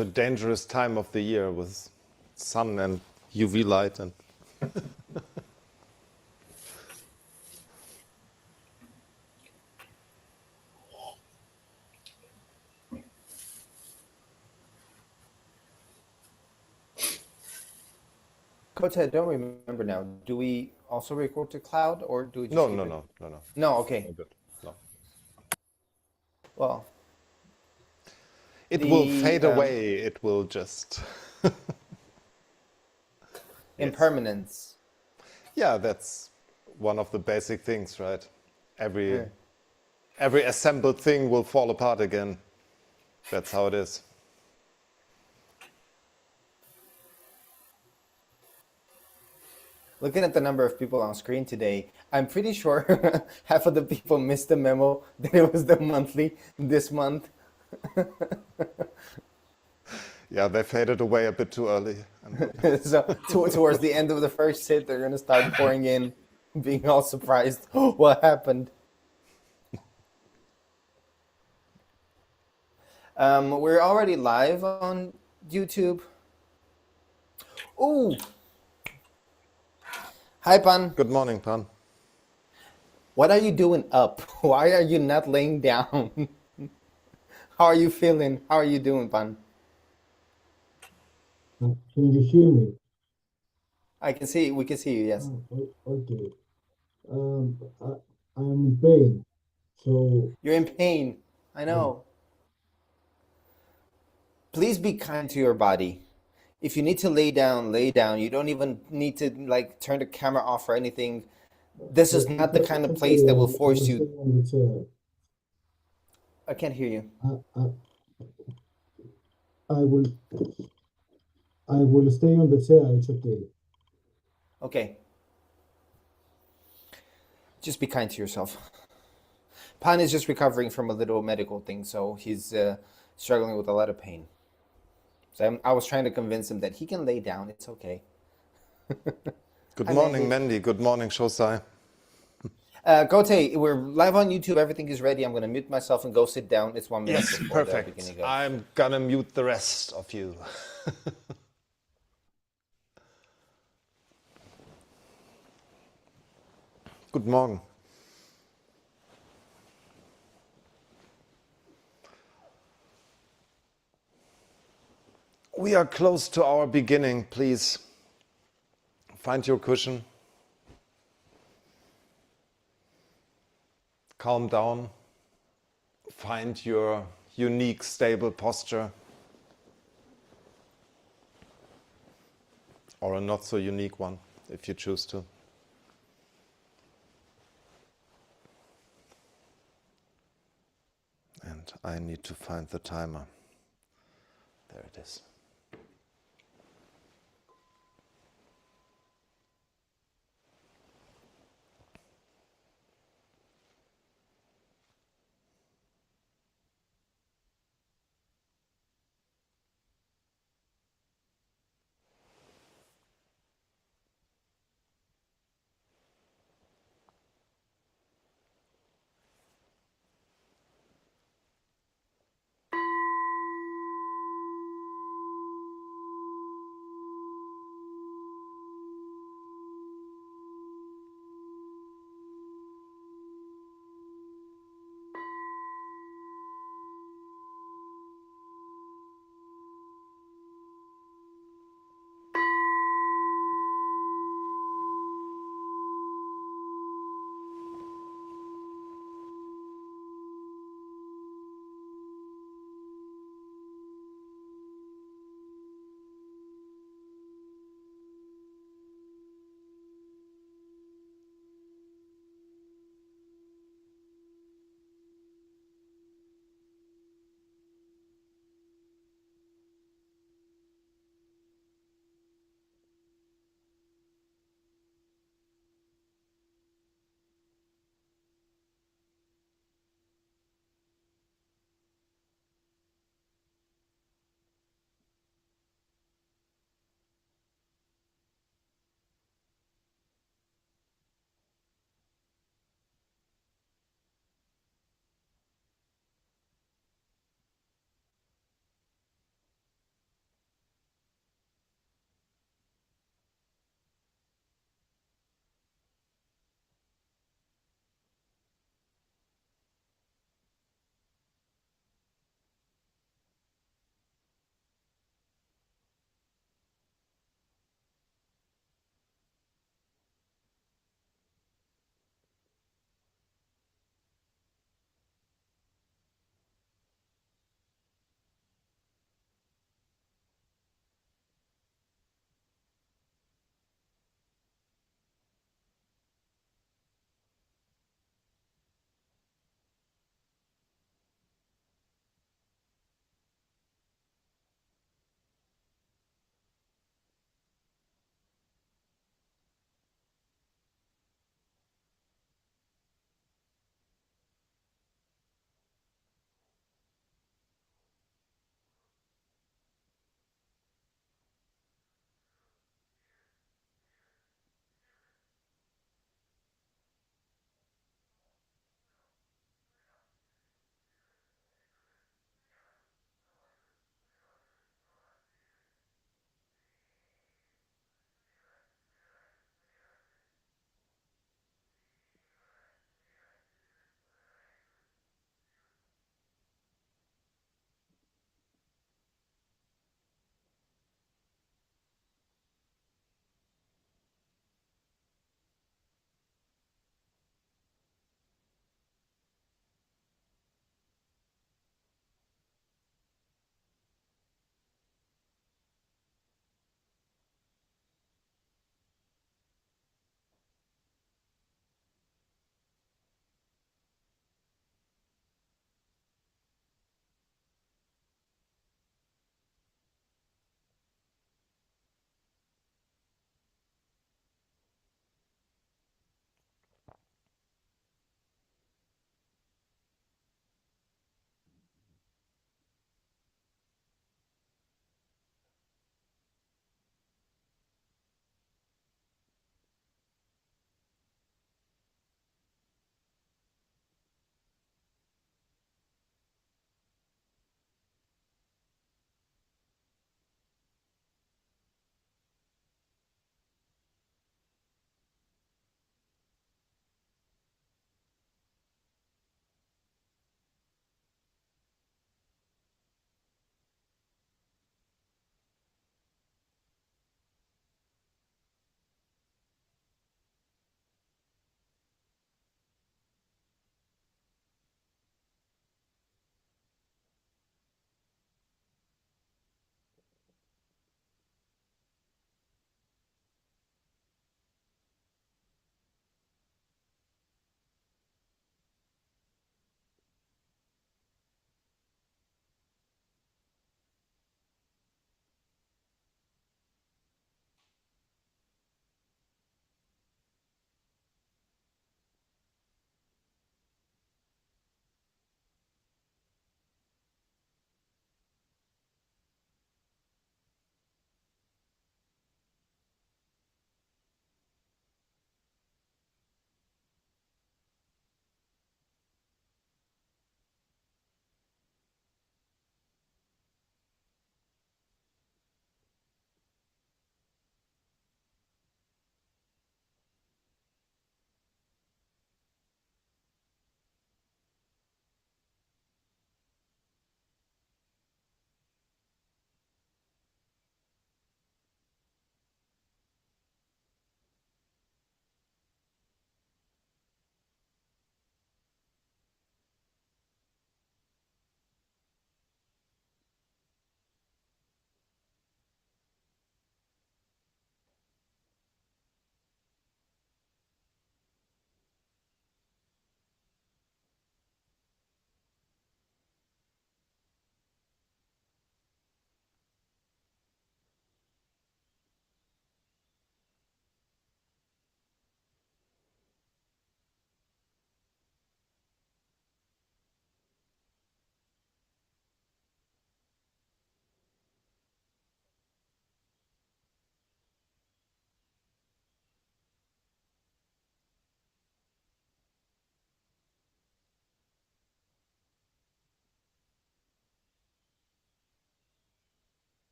the dangerous time of the year with sun and UV light and Coach, I don't remember now. Do we also record to cloud or do we just no, keep no, it? no, no, no. No, okay. No good. No. Well, It will the fade away. It will just. impermanence. Yeah, that's one of the basic things, right? Yeah. Every assembled thing will fall apart again. That's how it is. Looking at the number of people on screen today, I'm pretty sure half of the people missed the memo that it was the monthly this month. Yeah, they faded away a bit too early. So towards the end of the first hit, they're going to start pouring in, being all surprised. What happened? We're already live on YouTube. Ooh. Hi, Pan. Good morning, Pan. What are you doing up? Why are you not laying down? How are you feeling? How are you doing, Pan? Can you hear me? I can see. We can see you. Yes. Okay. Um, I, I'm in pain. So, You're in pain. I know. Please be kind to your body. If you need to lay down, lay down. You don't even need to like turn the camera off or anything. This is not the kind of place that will force I you. stay on the chair. I can't hear you. I, I, I will, I will stay on the chair. It's okay. Okay. Just be kind to yourself. Pan is just recovering from a little medical thing, so he's struggling with a lot of pain. So I was trying to convince him that he can lay down. It's okay. Good Hi, morning, Mandy. Mandy. Good morning, Shosai. Gote, we're live on YouTube. Everything is ready. I'm going to mute myself and go sit down. It's 1 minute Yes, before the perfect. beginning of. I'm gonna mute the rest of you. Good morning. We are close to our beginning. Please find your cushion. Calm down. Find your unique, stable posture. Or a not so unique one, if you choose to. And I need to find the timer. There it is.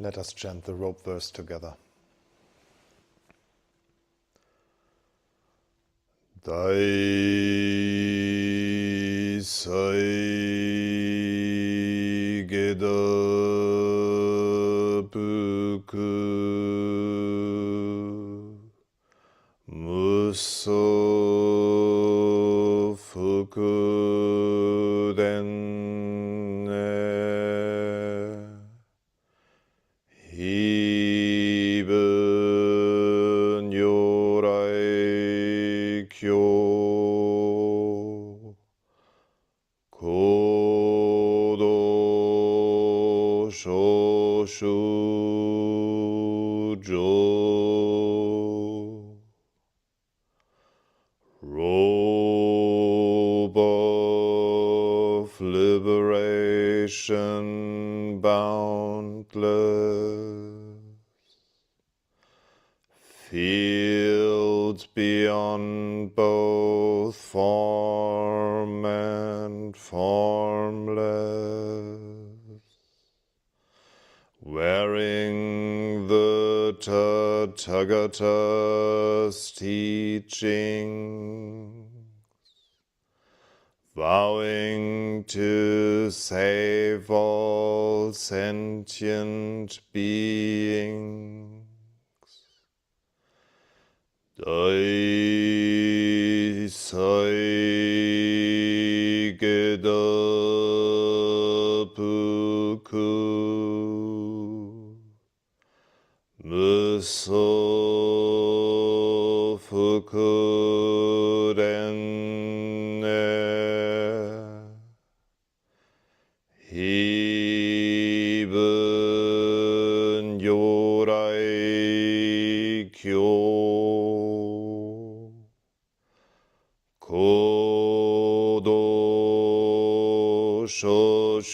Let us chant the robe verse together. Dai sai geda buku muso fukuden Hibun yorai kyo kodo shoshujo robe of liberation boundless, fields beyond both form and formless, wearing the Tathagata's teaching, vowing to save all sentient beings. Dai sai geda buku muso fukuden hibun yorai kyo kodo shoshujo.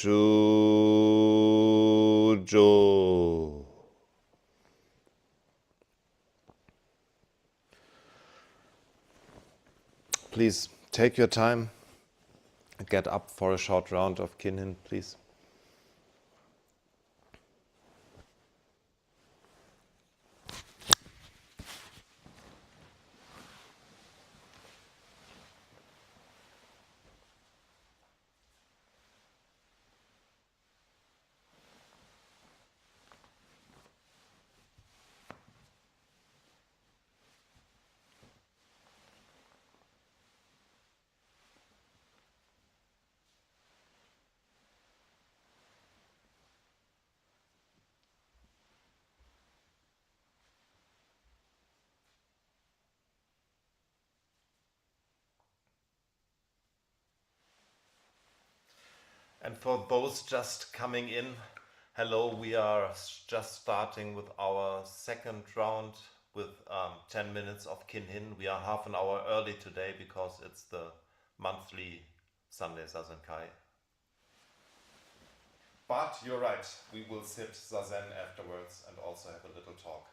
Please take your time. Get up for a short round of Kinhin, please. And for those just coming in, hello, we are just starting with our second round with 10 minutes of Kinhin. We are half an hour early today because it's the monthly Sunday Zazenkai. But you're right, we will sit Zazen afterwards and also have a little talk.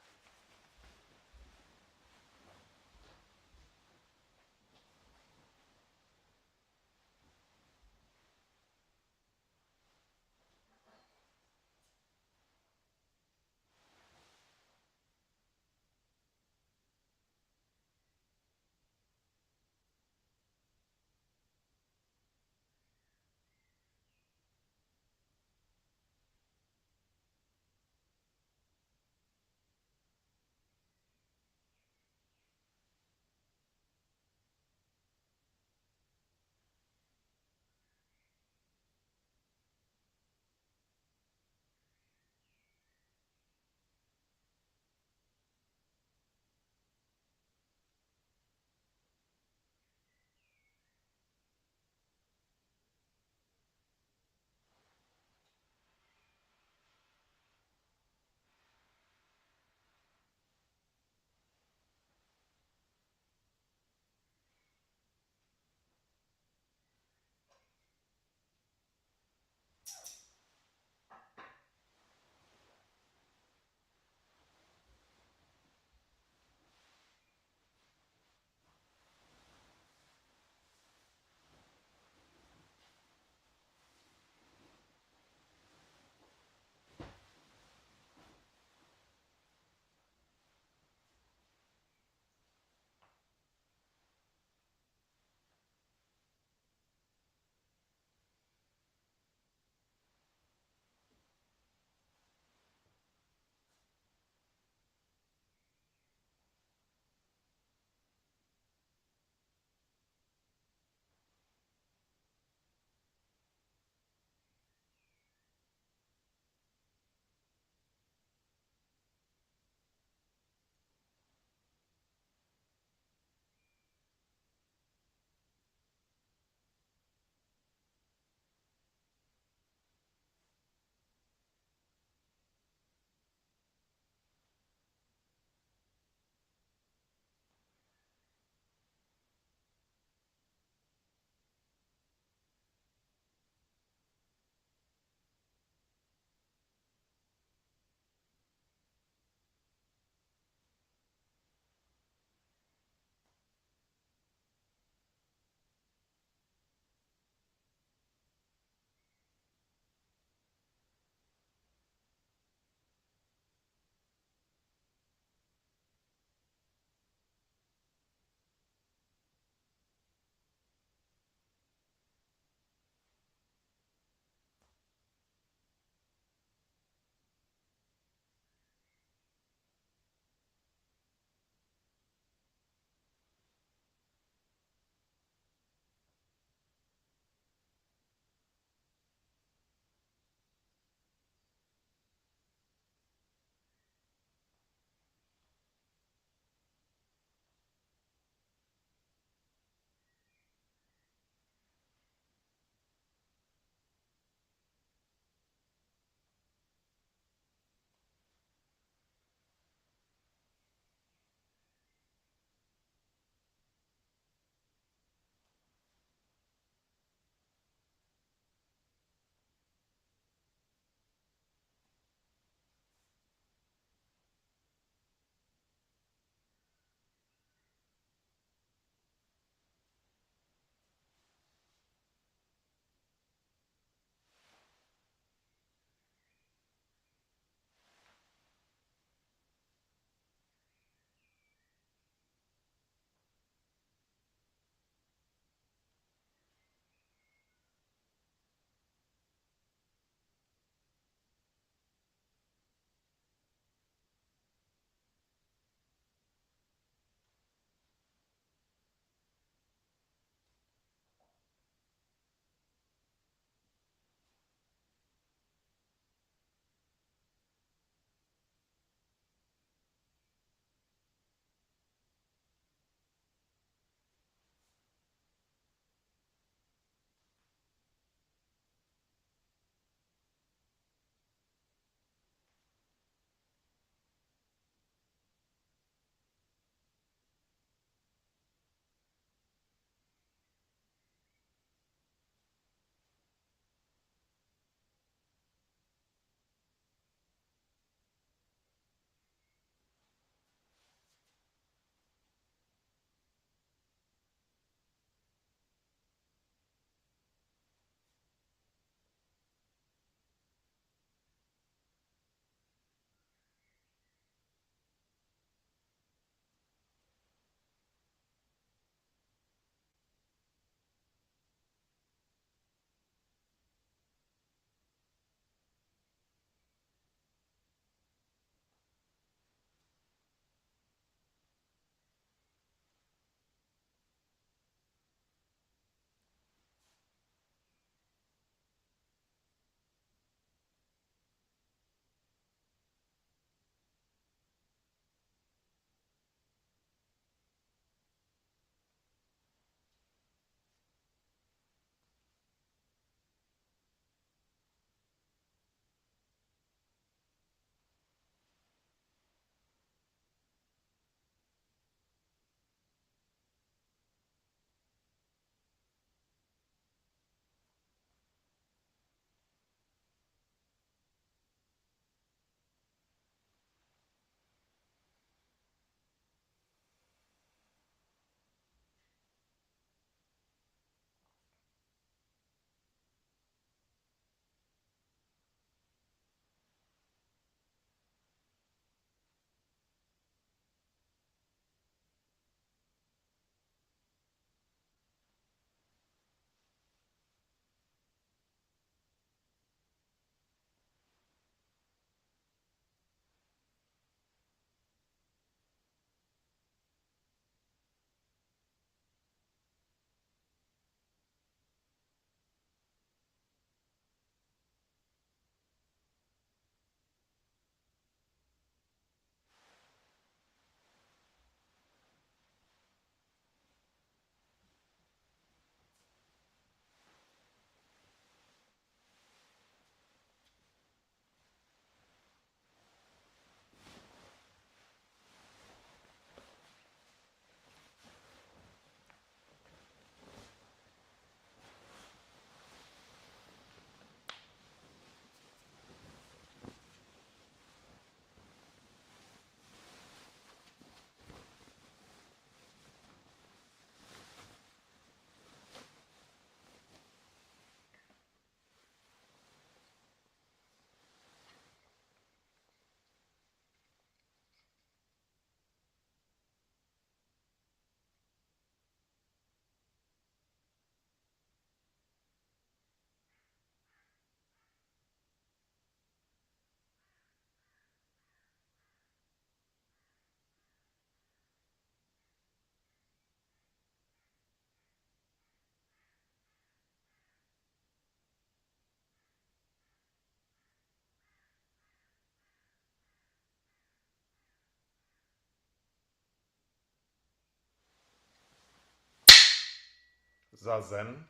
Zazen.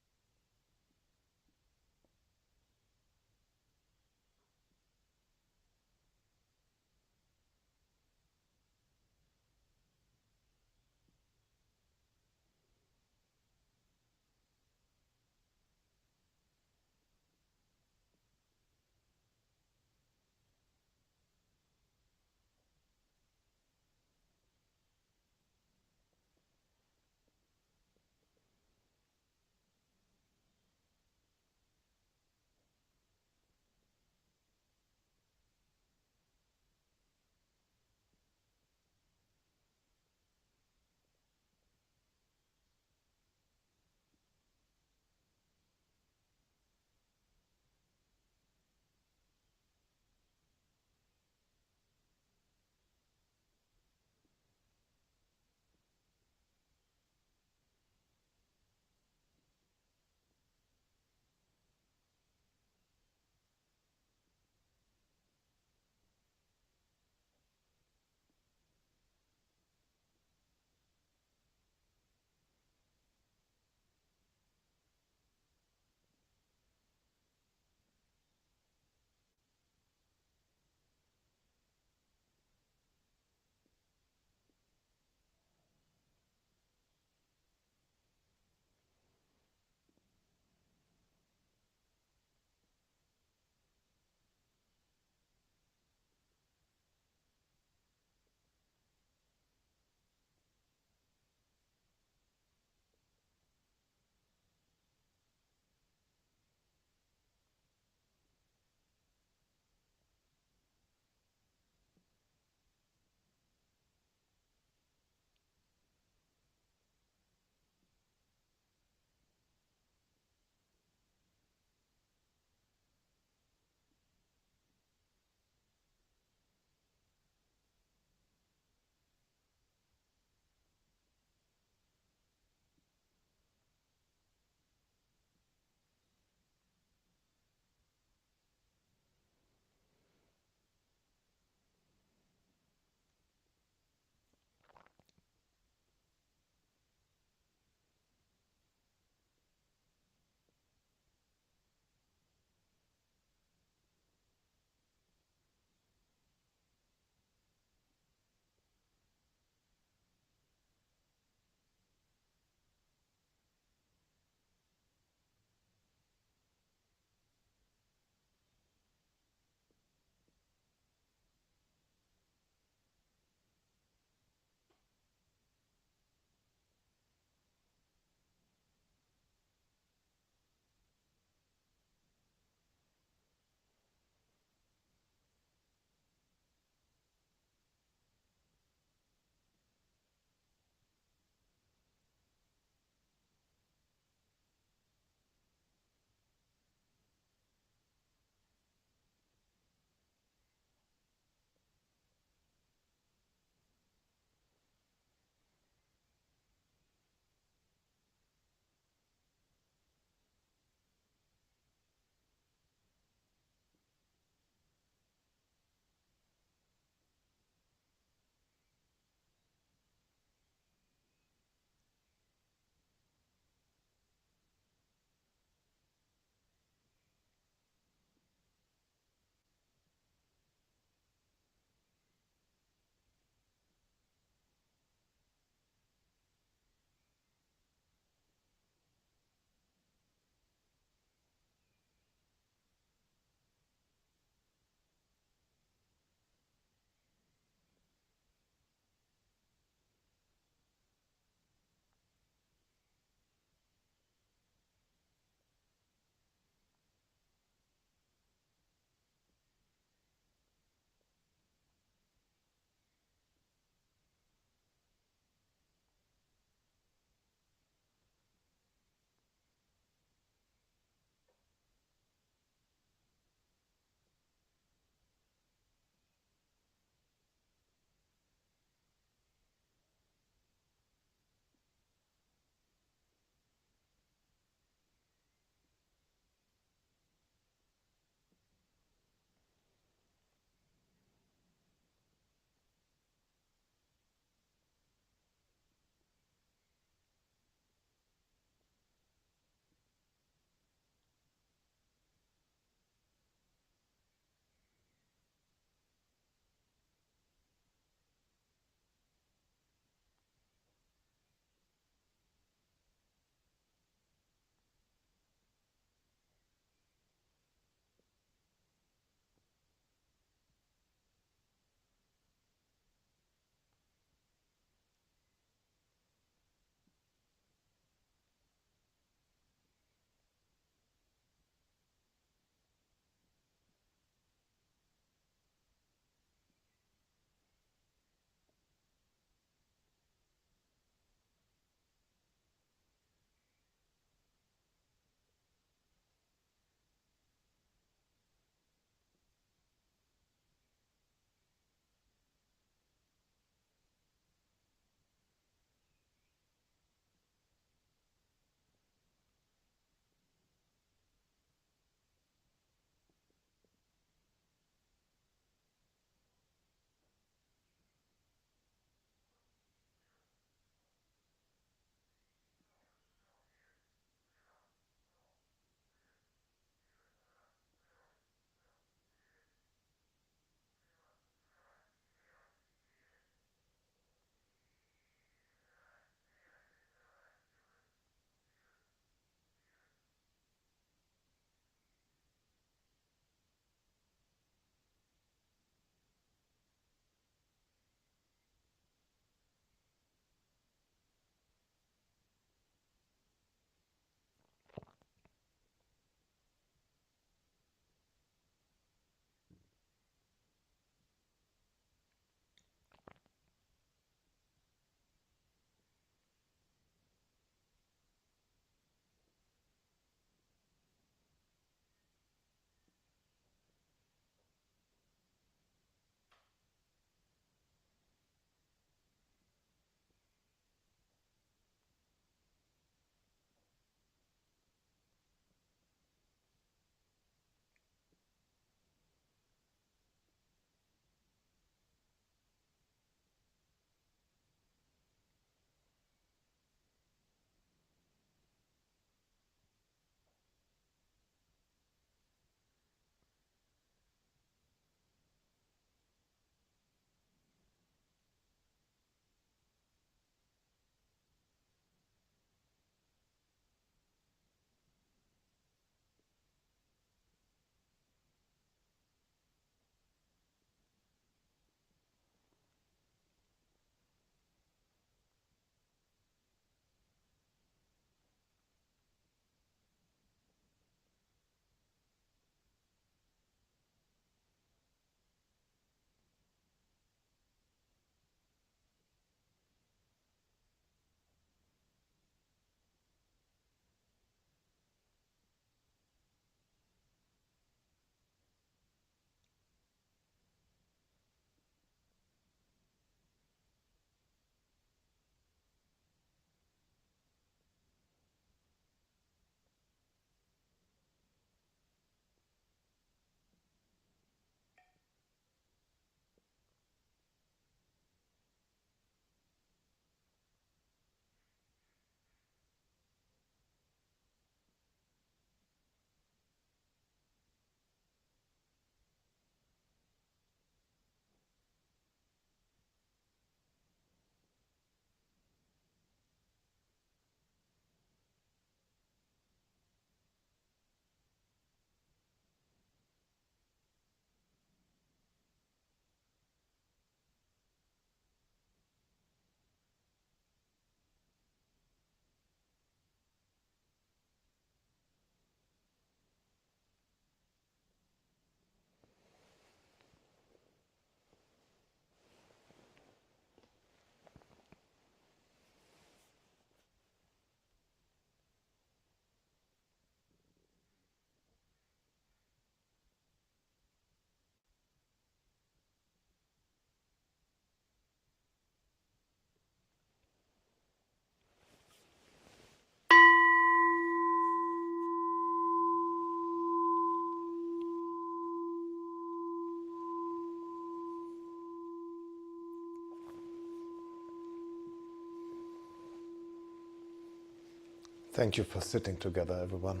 Thank you for sitting together, everyone.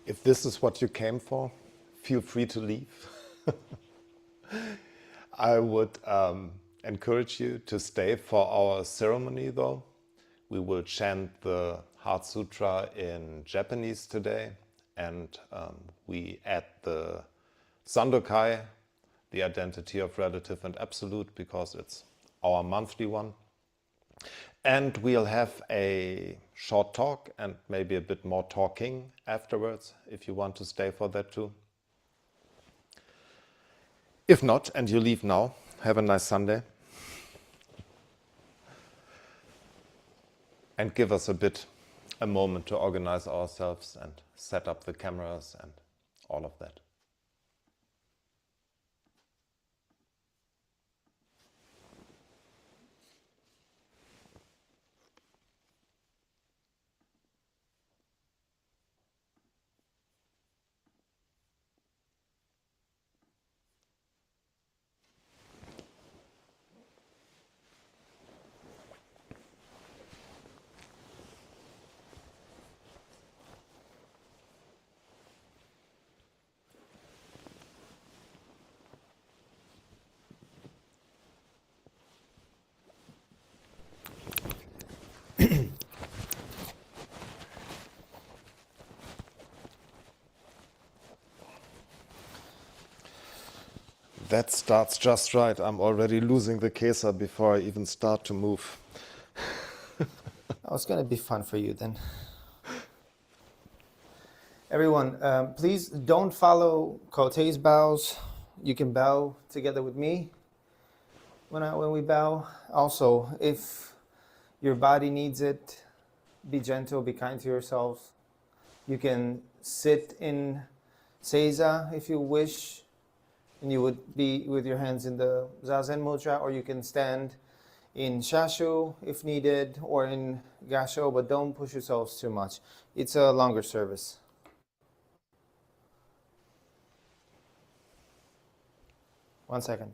If this is what you came for, feel free to leave. I would encourage you to stay for our ceremony, though. We will chant the Heart Sutra in Japanese today, and we add the Zazenkai, the identity of relative and absolute, because it's our monthly one. And we'll have a short talk and maybe a bit more talking afterwards, if you want to stay for that too. If not, and you leave now, have a nice Sunday. And give us a moment to organize ourselves and set up the cameras and all of that. That starts just right. I'm already losing the kesa before I even start to move. Oh, it's going to be fun for you then. Everyone, please don't follow Kotei's bows. You can bow together with me when we bow. Also, if your body needs it, be gentle, be kind to yourselves. You can sit in Seiza if you wish, and you would be with your hands in the Zazen mudra, or you can stand in Shashu if needed, or in Gasho, but don't push yourselves too much. It's a longer service. One second.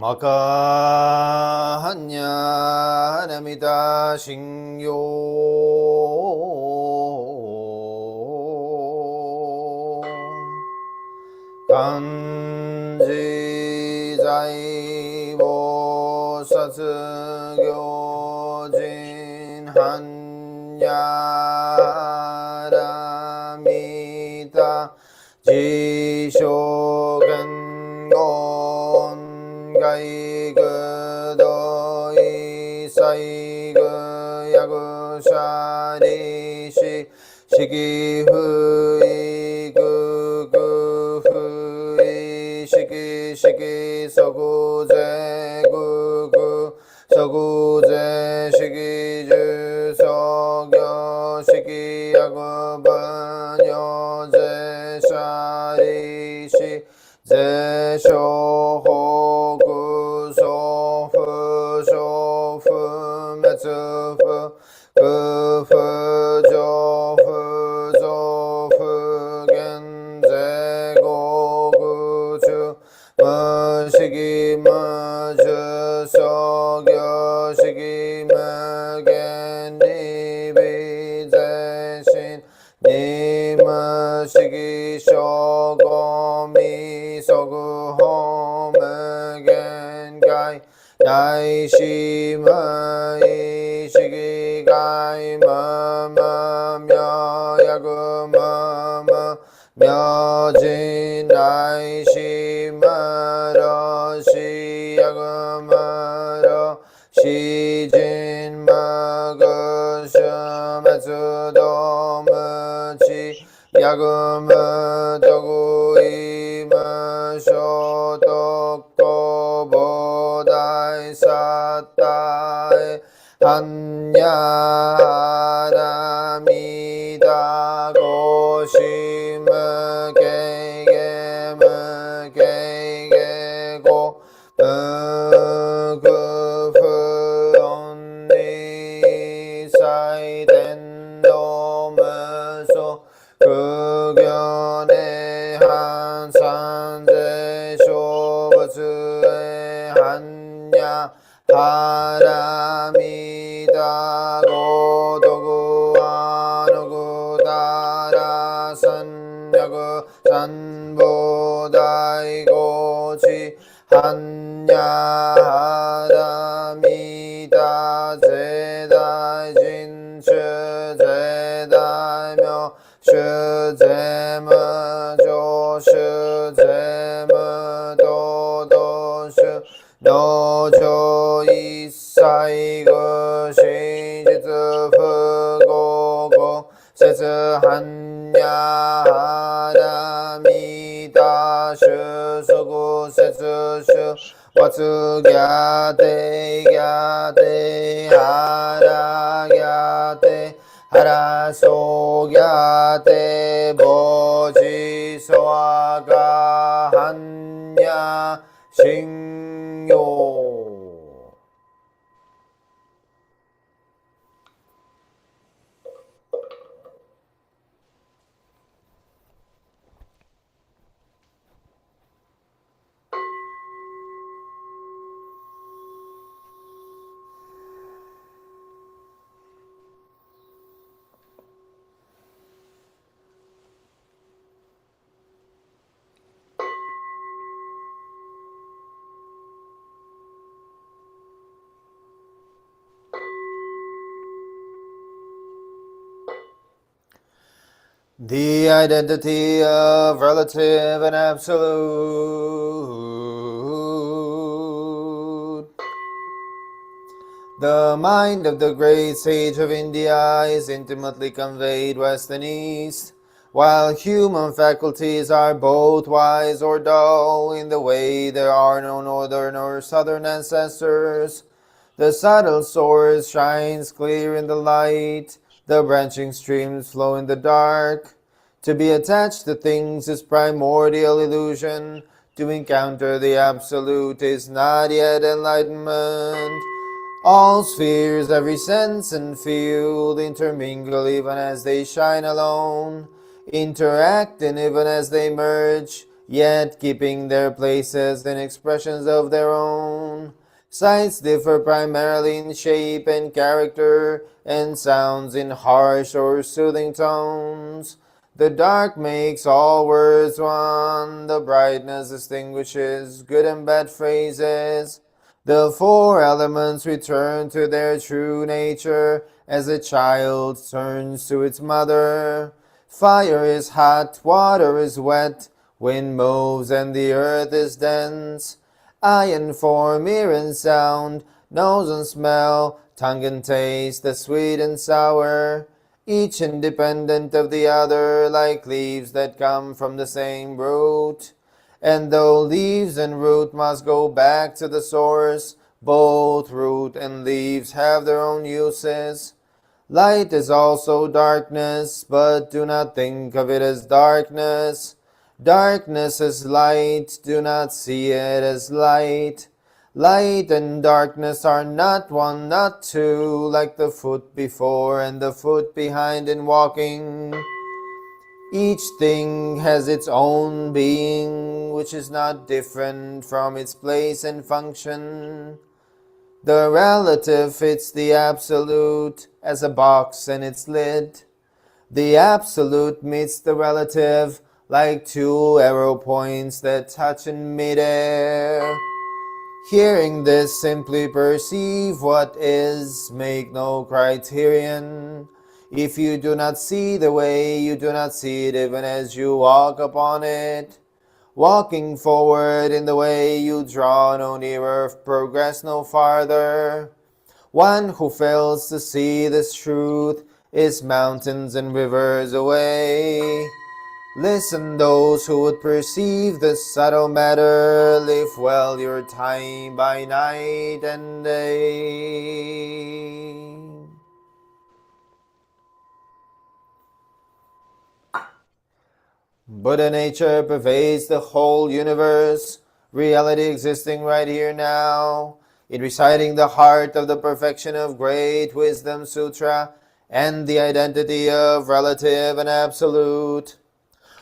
Makahanya namita shingyo kanji zaibo 사이그 야구샤리시 시기 후이 구구 후이 시기 시기 서구제 구구 서구제 시기주 석여 시기 야구반 여제 샤리시 제쇼호 구소후 쇼후 메츠후 그후 조후 조후 겐제고 구주 머시기 머주 석여 시기 머겐니비 제신 니머시기 쇼고미 서구 호머겐가이 야이시마이 시기가이 머머며 야구머머 묘진 나이시마러시 야구마러 시진 머그슈메츠도무치 야구무도구이무쇼도꼬보다이사타이 한야람이다 고시무게게무게게고 무구후언니 사이덴도무소 극연의 한산제 쇼버스의 한야 바람이다 고도구 안오구 다라산야구 산보다이고지 한야 바람이다 제다진추 제다며 슈제무 조슈제무 도도슈 노조 이사이고 시지즈프고고 세스한야하람이다 슈수구 세스슈 와츠갸데 갸데 하라갸데 하라소갸데 보지소아가 한야 싱요. The identity of relative and absolute. The mind of the great sage of India is intimately conveyed west and east, while human faculties are both wise or dull in the way there are no northern or southern ancestors. The subtle source shines clear in the light, the branching streams flow in the dark. To be attached to things is primordial illusion. To encounter the absolute is not yet enlightenment. All spheres, every sense and field intermingle even as they shine alone, interact and even as they merge, yet keeping their places in expressions of their own. Sights differ primarily in shape and character, and sounds in harsh or soothing tones. The dark makes all words one, the brightness distinguishes good and bad phrases. The four elements return to their true nature as a child turns to its mother. Fire is hot, water is wet, wind moves and the earth is dense. Eye and form, ear and sound, nose and smell, tongue can taste the sweet and sour, each independent of the other, like leaves that come from the same root. And though leaves and root must go back to the source, both root and leaves have their own uses. Light is also darkness, but do not think of it as darkness. Darkness is light, do not see it as light. Light and darkness are not one, not two, like the foot before and the foot behind in walking. Each thing has its own being, which is not different from its place and function. The relative fits the absolute as a box in its lid. The absolute meets the relative like two arrow points that touch in midair. Hearing this, simply perceive what is, make no criterion. If you do not see the way, you do not see it even as you walk upon it. Walking forward in the way, you draw no nearer, progress no farther. One who fails to see this truth is mountains and rivers away. Listen, those who would perceive this subtle matter, live well your time by night and day. Buddha nature pervades the whole universe, reality existing right here now. In reciting the heart of the perfection of great wisdom sutra and the identity of relative and absolute,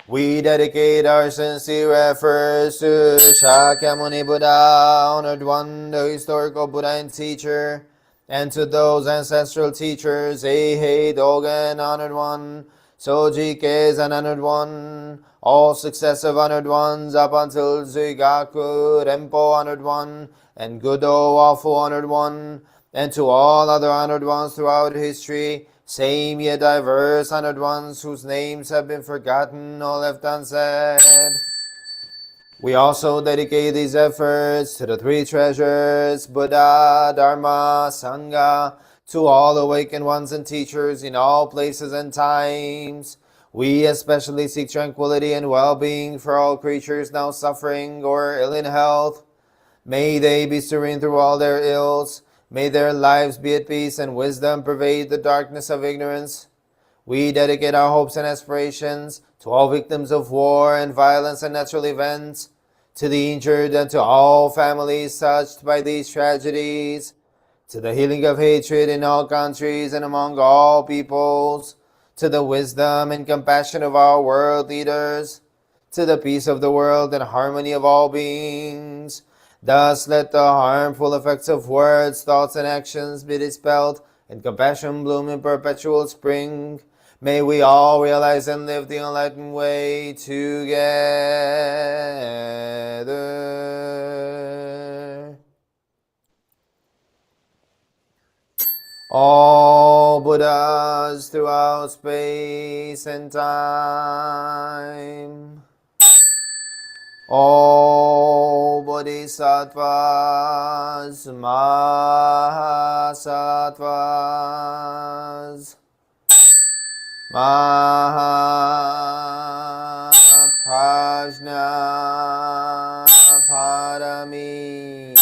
we dedicate our sincere efforts to Shakyamuni Buddha, honored one, the historical Buddha and teacher, and to those ancestral teachers, Eihei Dogen, honored one, Soji Keizan, honored one, all successive honored ones up until Zuigaku Rempo, honored one, and Gudo Wafu, honored one, and to all other honored ones throughout history, same yet diverse honored ones whose names have been forgotten or left unsaid. We also dedicate these efforts to the three treasures, Buddha, Dharma, Sangha, to all awakened ones and teachers in all places and times. We especially seek tranquility and well-being for all creatures now suffering or ill in health. May they be serene through all their ills. May their lives be at peace and wisdom pervade the darkness of ignorance. We dedicate our hopes and aspirations to all victims of war and violence and natural events, to the injured and to all families touched by these tragedies, to the healing of hatred in all countries and among all peoples, to the wisdom and compassion of our world leaders, to the peace of the world and harmony of all beings. Thus let the harmful effects of words, thoughts, and actions be dispelled, and compassion bloom in perpetual spring. May we all realize and live the enlightened way together. All Buddhas throughout space and time. All Bodhisattvas, Mahasattvas, Mahaprajna Paramita.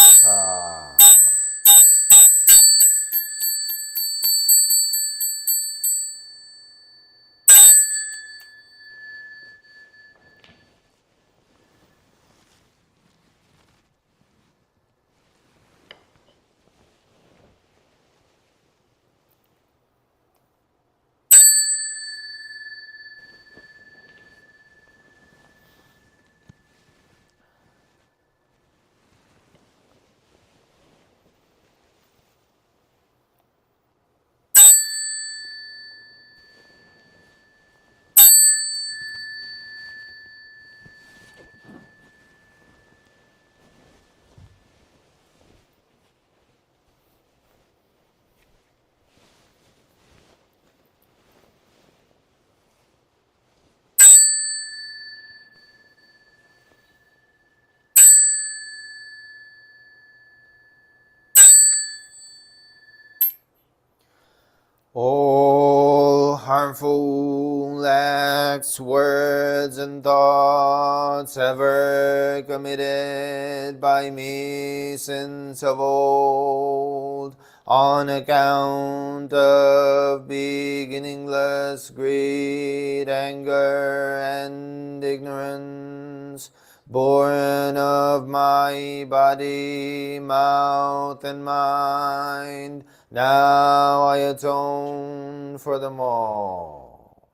All harmful acts, words, and thoughts ever committed by me since of old, on account of beginningless greed, anger, and ignorance, born of my body, mouth, and mind, now I atone for them all.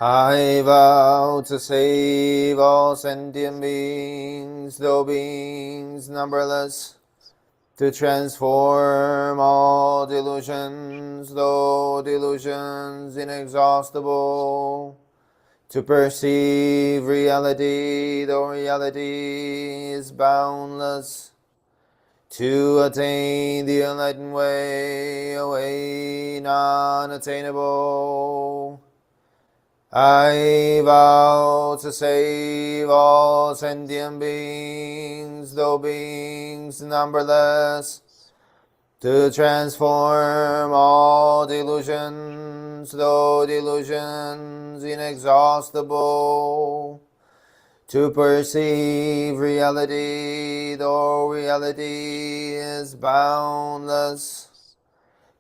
I vow to save all sentient beings, though beings numberless, to transform all delusions, though delusions inexhaustible, to perceive reality, though reality is boundless, to attain the enlightened way, a way non-attainable. I vow to save all sentient beings, though beings numberless, to transform all delusions, though delusions inexhaustible, to perceive reality, though reality is boundless,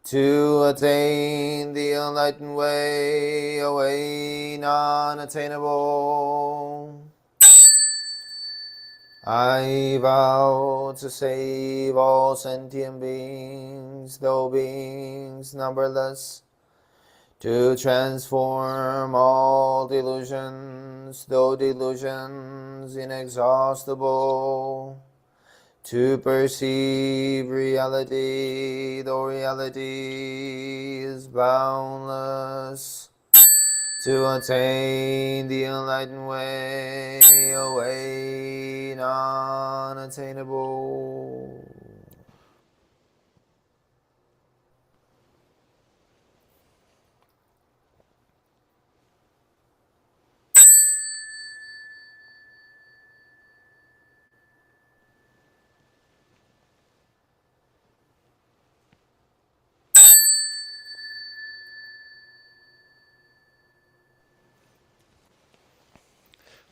to attain the enlightened way, a way non-attainable. I vow to save all sentient beings, though beings numberless, to transform all delusions, though delusions inexhaustible, to perceive reality, though reality is boundless, to attain the enlightened way, a way non-attainable.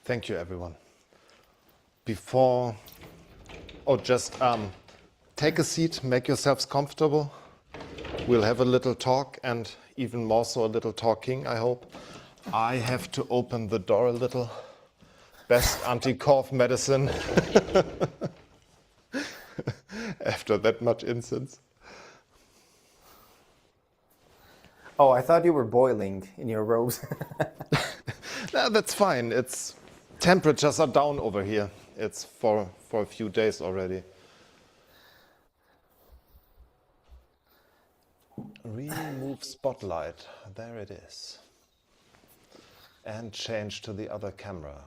Thank you, everyone. Before, just take a seat, make yourselves comfortable. We'll have a little talk, and even more so a little talking, I hope. I have to open the door a little. Best anti-cough medicine after that much incense. Oh, I thought you were boiling in your robes. No, that's fine. It's temperatures are down over here. It's for a few days already. Remove spotlight. There it is. And change to the other camera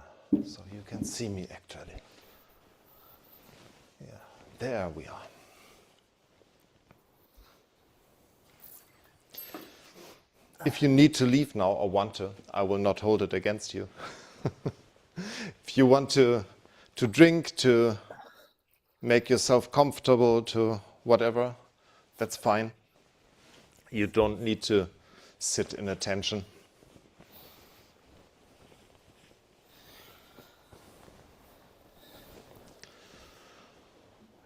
so you can see me actually. Yeah, there we are. If you need to leave now or want to, I will not hold it against you. If you want to drink, to make yourself comfortable, to whatever, that's fine. You don't need to sit in attention.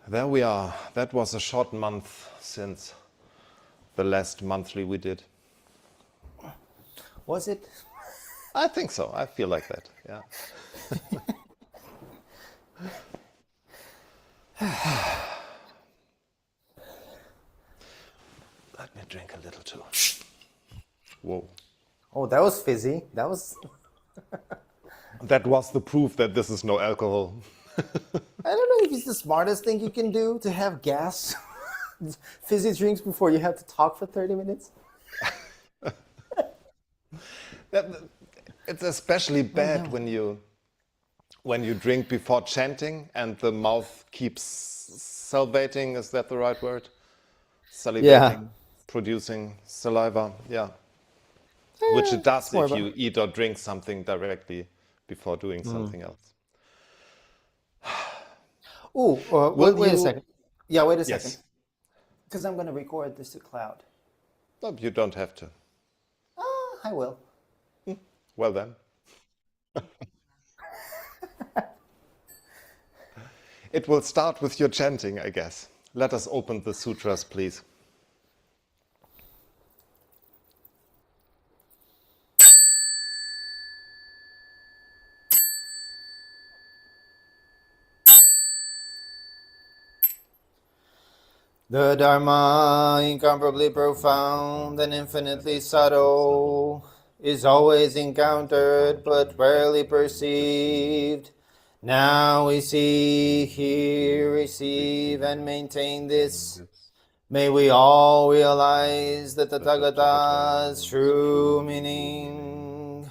There we are. That was a short month since the last monthly we did. Was it? I think so. I feel like that. Yeah. Let me drink a little too. Whoa. Oh, that was fizzy. That was... That was the proof that this is no alcohol. I don't know if it's the smartest thing you can do to have gas fizzy drinks before you have to talk for 30 minutes. It's especially bad when you drink before chanting and the mouth keeps salivating. Is that the right word? Salivating, Yeah. producing saliva. Yeah. which it does It's more if of you eat or drink something directly before doing a. something else. Oh, Will wait a you? second. Yeah, wait a second. Yes. Because I'm going to record this to cloud. No, you don't have to. I will. Well then. It will start with your chanting, I guess. Let us open the sutras, please. The Dharma, incomparably profound and infinitely subtle, is always encountered but rarely perceived. Now we see, hear, receive, and maintain this. May we all realize the Tathagata's true meaning.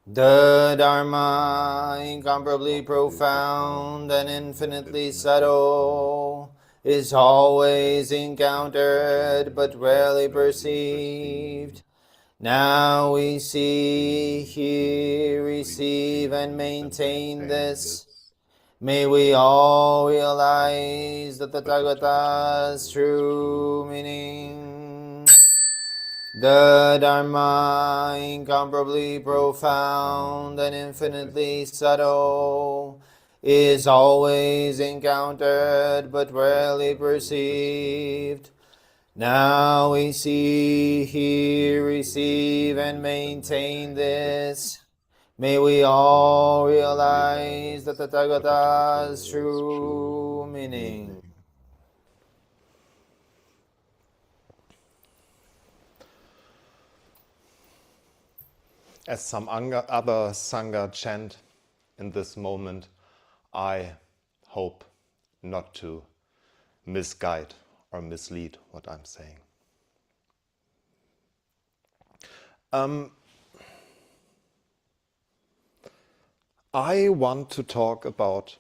The Dharma, incomparably profound and infinitely subtle, is always encountered but rarely perceived. Now we see, hear, receive, and maintain this. May we all realize the Tathagata's true meaning. The Dharma, incomparably profound and infinitely subtle, is always encountered but rarely perceived. Now we see, hear, receive, and maintain this. May we all realize the Tathagata's true meaning. As some other Sangha chant in this moment, I hope not to misguide or mislead what I'm saying. I want to talk about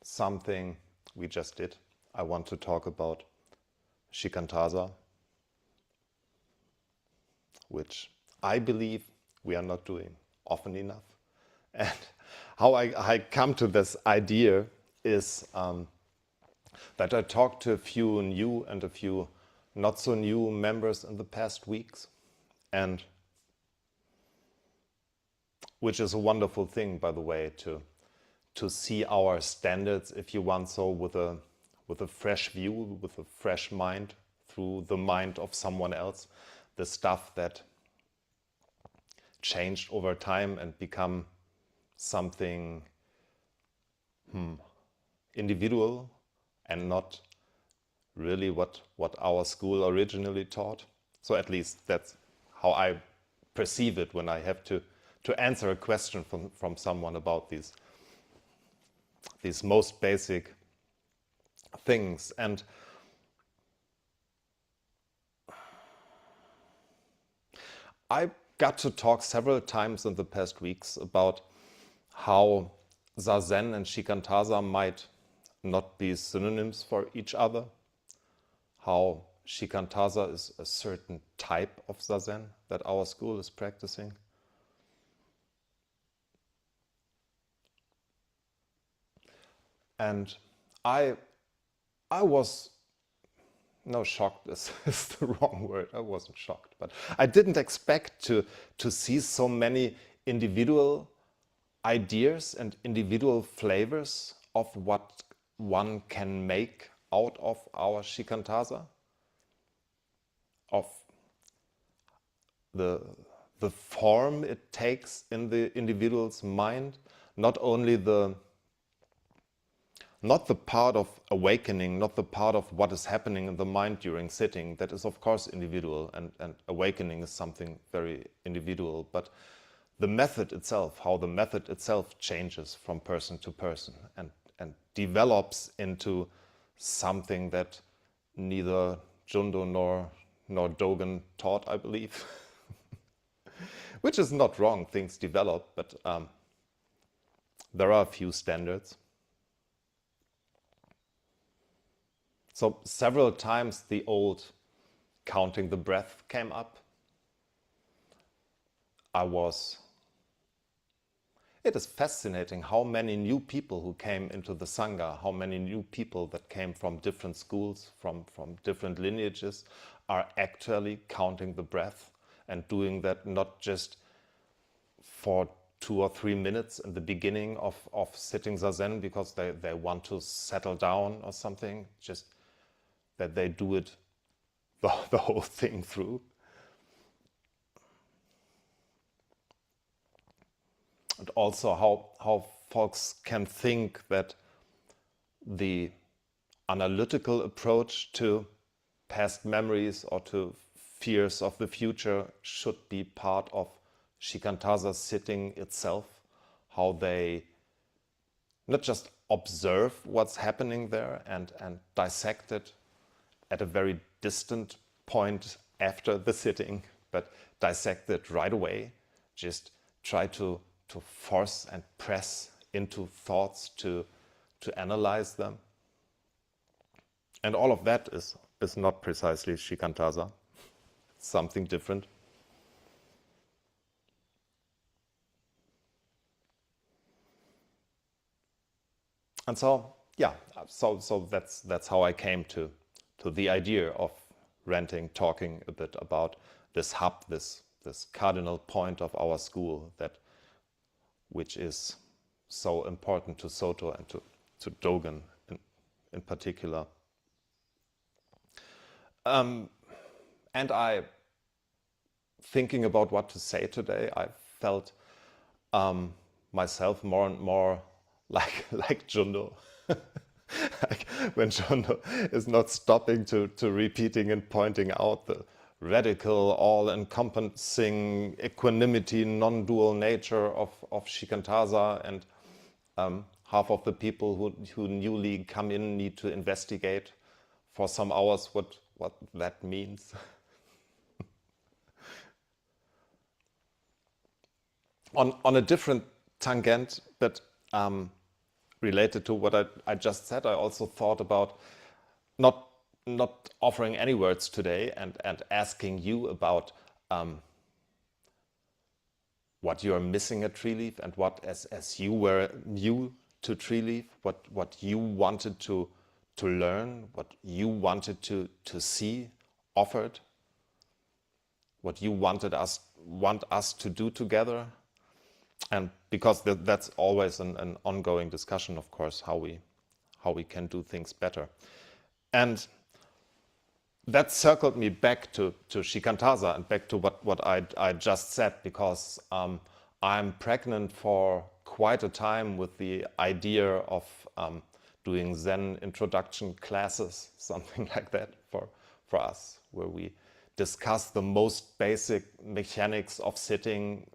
something we just did. I want to talk about Shikantaza, which I believe we are not doing often enough. And how I come to this idea is that I talked to a few new and a few not so new members in the past weeks, and which is a wonderful thing, by the way, to see our standards, if you want so, with a fresh view, with a fresh mind, through the mind of someone else, the stuff that changed over time and become something individual and not really what our school originally taught. So at least that's how I perceive it when I have to answer a question from someone about these most basic things. And I got to talk several times in the past weeks about how Zazen and Shikantaza might not be synonyms for each other, how Shikantaza is a certain type of Zazen that our school is practicing. And I was, no, shocked is the wrong word. I wasn't shocked, but I didn't expect to see so many individual ideas and individual flavors of what one can make out of our Shikantaza, of the form it takes in the individual's mind, not only not the part of awakening, not the part of what is happening in the mind during sitting. That is, of course, individual, and awakening is something very individual. But the method itself, how the method itself changes from person to person and develops into something that neither Jundo nor Dogen taught, I believe. Which is not wrong, things develop, but there are a few standards. So several times the old counting the breath came up. it is fascinating how many new people who came into the Sangha, how many new people that came from different schools, from different lineages, are actually counting the breath and doing that not just for 2 or 3 minutes in the beginning of sitting Zazen because they want to settle down or something, just that they do it the whole thing through. And also how folks can think that the analytical approach to past memories or to fears of the future should be part of Shikantaza sitting itself, how they not just observe what's happening there and dissect it at a very distant point after the sitting, but dissect it right away, just try to force and press into thoughts to analyze them. And all of that is not precisely Shikantaza, something different. And so, yeah, so that's how I came to the idea of renting, talking a bit about this hub, this cardinal point of our school, which is so important to Soto and to Dogen in particular. And thinking about what to say today, I felt myself more and more like Jundo. Like when Jundo is not stopping to repeating and pointing out the radical, all-encompassing equanimity, non-dual nature of Shikantaza, and half of the people who newly come in need to investigate for some hours what that means. On a different tangent, but related to what I just said, I also thought about not offering any words today and asking you about what you are missing at Treeleaf and what, as you were new to Treeleaf, what you wanted to learn, what you wanted to see offered, what you want us to do together. And because that's always an ongoing discussion, of course, how we can do things better. And that circled me back to Shikantaza and back to what I just said, because I'm pregnant for quite a time with the idea of doing Zen introduction classes, something like that for us, where we discuss the most basic mechanics of sitting,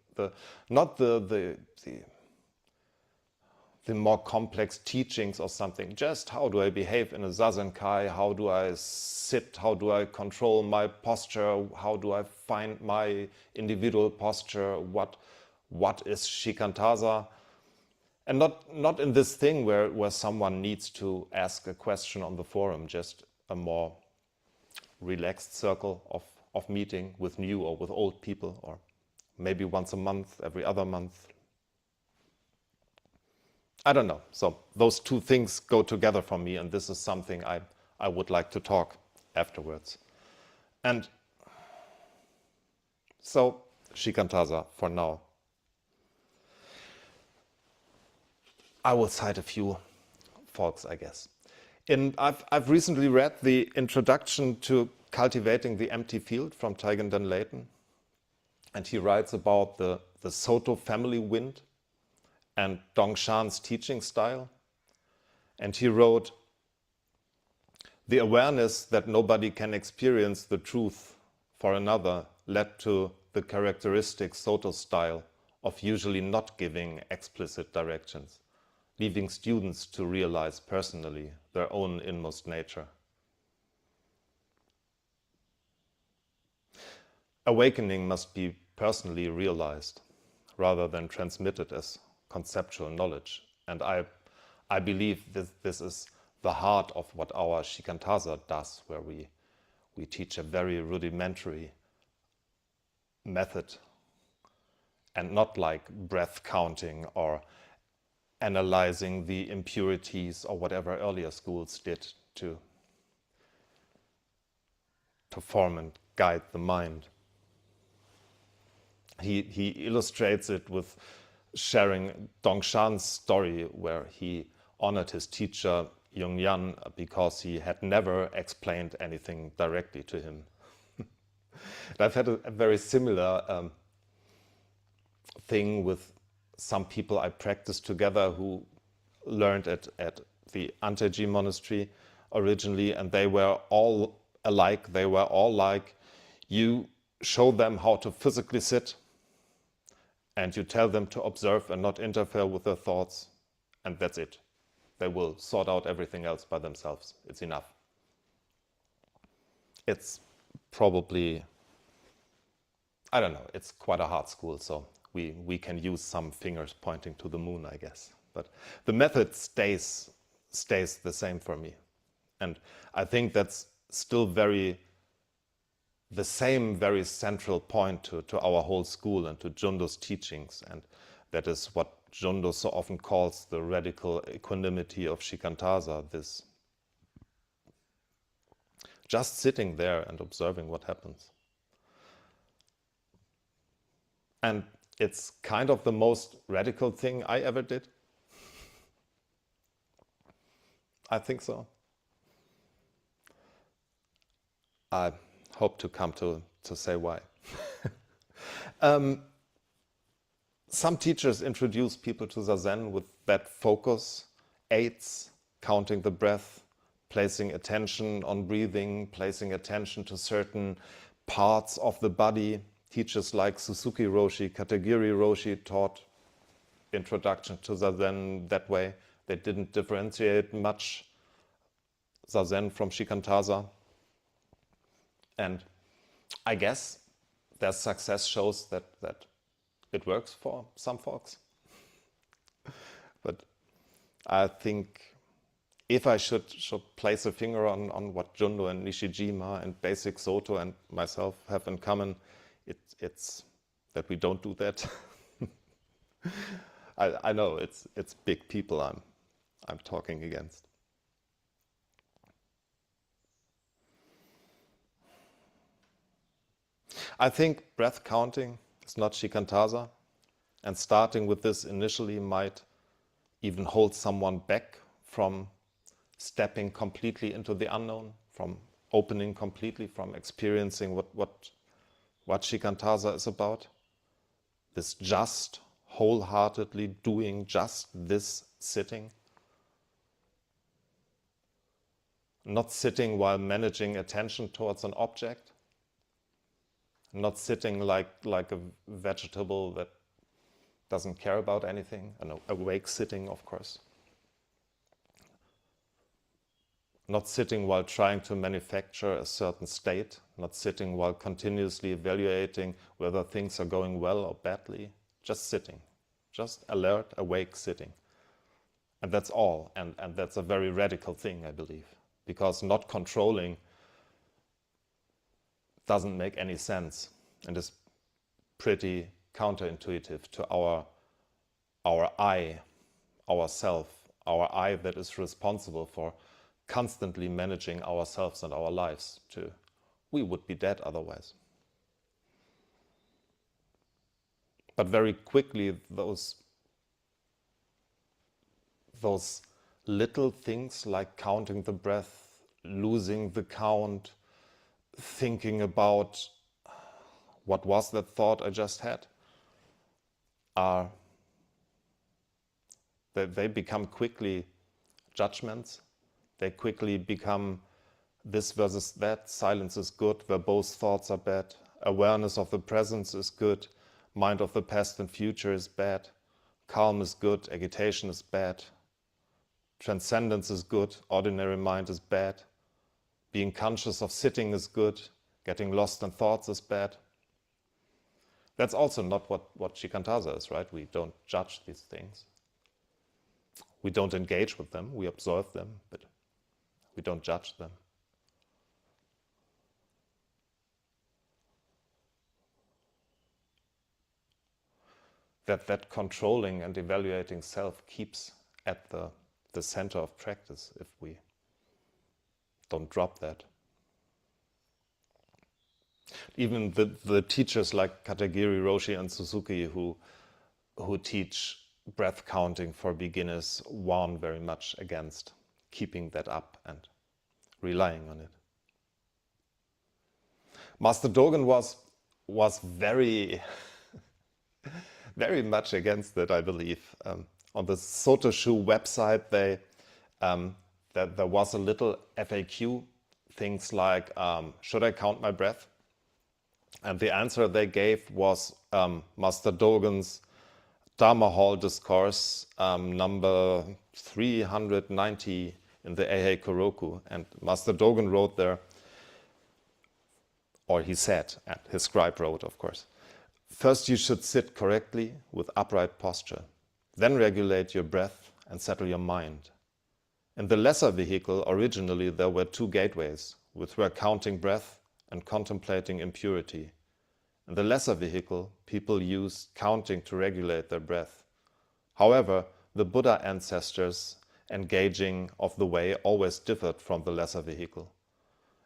not the more complex teachings or something, just how do I behave in a Zazenkai, how do I sit, how do I control my posture, how do I find my individual posture, what is Shikantaza, and not in this thing where someone needs to ask a question on the forum, just a more relaxed circle of meeting with new or with old people, or maybe once a month, every other month. I don't know. So those two things go together for me, and this is something I would like to talk afterwards. And so Shikantaza for now. I will cite a few folks, I guess. I've recently read the introduction to Cultivating the Empty Field from Taigen Dan Leighton, and he writes about the Soto family wind and Dongshan's teaching style. And he wrote, "The awareness that nobody can experience the truth for another led to the characteristic Soto style of usually not giving explicit directions, leaving students to realize personally their own inmost nature. Awakening must be personally realized rather than transmitted as conceptual knowledge. And I believe this is the heart of what our Shikantaza does, where we teach a very rudimentary method and not like breath counting or analyzing the impurities or whatever earlier schools did to form and guide the mind. He illustrates it with sharing Dongshan's story, where he honored his teacher Jung Yan because he had never explained anything directly to him. And I've had a very similar thing with some people I practiced together who learned at the Anteji monastery originally, and they were all alike. They were all like, you show them how to physically sit, and you tell them to observe and not interfere with their thoughts, and that's it. They will sort out everything else by themselves. It's enough. It's probably, I don't know, it's quite a hard school, so we can use some fingers pointing to the moon, I guess. But the method stays the same for me. And I think that's still the same very central point to our whole school and to Jundo's teachings. And that is what Jundo so often calls the radical equanimity of Shikantaza, this just sitting there and observing what happens. And it's kind of the most radical thing I ever did. I think so. I hope to come to say why. Some teachers introduce people to Zazen with that focus, aids, counting the breath, placing attention on breathing, placing attention to certain parts of the body. Teachers like Suzuki Roshi, Katagiri Roshi taught introduction to Zazen that way. They didn't differentiate much Zazen from Shikantaza. And I guess their success shows that it works for some folks. But I think if I should place a finger on what Jundo and Nishijima and Basic Soto and myself have in common, it's that we don't do that. I know it's big people I'm talking against. I think breath counting is not Shikantaza, and starting with this initially might even hold someone back from stepping completely into the unknown, from opening completely, from experiencing what Shikantaza is about. This just wholeheartedly doing just this sitting. Not sitting while managing attention towards an object. Not sitting like a vegetable that doesn't care about anything. An awake sitting, of course. Not sitting while trying to manufacture a certain state. Not sitting while continuously evaluating whether things are going well or badly. Just sitting. Just alert, awake, sitting. And that's all. And that's a very radical thing, I believe. Because not controlling doesn't make any sense and is pretty counterintuitive to our I, ourself, our I that is responsible for constantly managing ourselves and our lives too. We would be dead otherwise. But very quickly those little things like counting the breath, losing the count, thinking about what was that thought I just had, they become quickly judgments. They quickly become this versus that. Silence is good, verbose thoughts are bad. Awareness of the presence is good. Mind of the past and future is bad. Calm is good, agitation is bad. Transcendence is good, ordinary mind is bad. Being conscious of sitting is good, getting lost in thoughts is bad. That's also not what Shikantaza is, right? We don't judge these things. We don't engage with them, we observe them, but we don't judge them. that controlling and evaluating self keeps at the center of practice if we don't drop that. Even the teachers like Katagiri, Roshi, and Suzuki who teach breath counting for beginners warn very much against keeping that up and relying on it. Master Dogen was very, very much against it, I believe. On the Soto Shu website, there was a little FAQ, things like, should I count my breath? And the answer they gave was Master Dogen's Dharma Hall Discourse, number 390 in the Eihei Koroku. And Master Dogen wrote there, or he said, and his scribe wrote, of course, first you should sit correctly with upright posture. Then regulate your breath and settle your mind. In the lesser vehicle, originally there were two gateways, which were counting breath and contemplating impurity. In the lesser vehicle, people used counting to regulate their breath. However, the Buddha ancestors engaging of the way always differed from the lesser vehicle.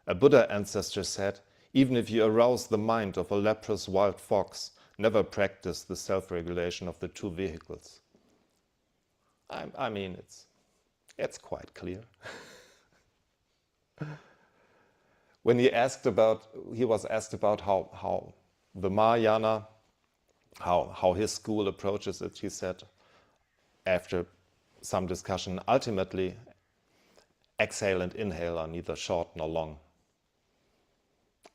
A Buddha ancestor said, even if you arouse the mind of a leprous wild fox, never practice the self-regulation of the two vehicles. I mean, it's quite clear. When he was asked about how the Mahayana, how his school approaches it, he said, after some discussion, ultimately, exhale and inhale are neither short nor long.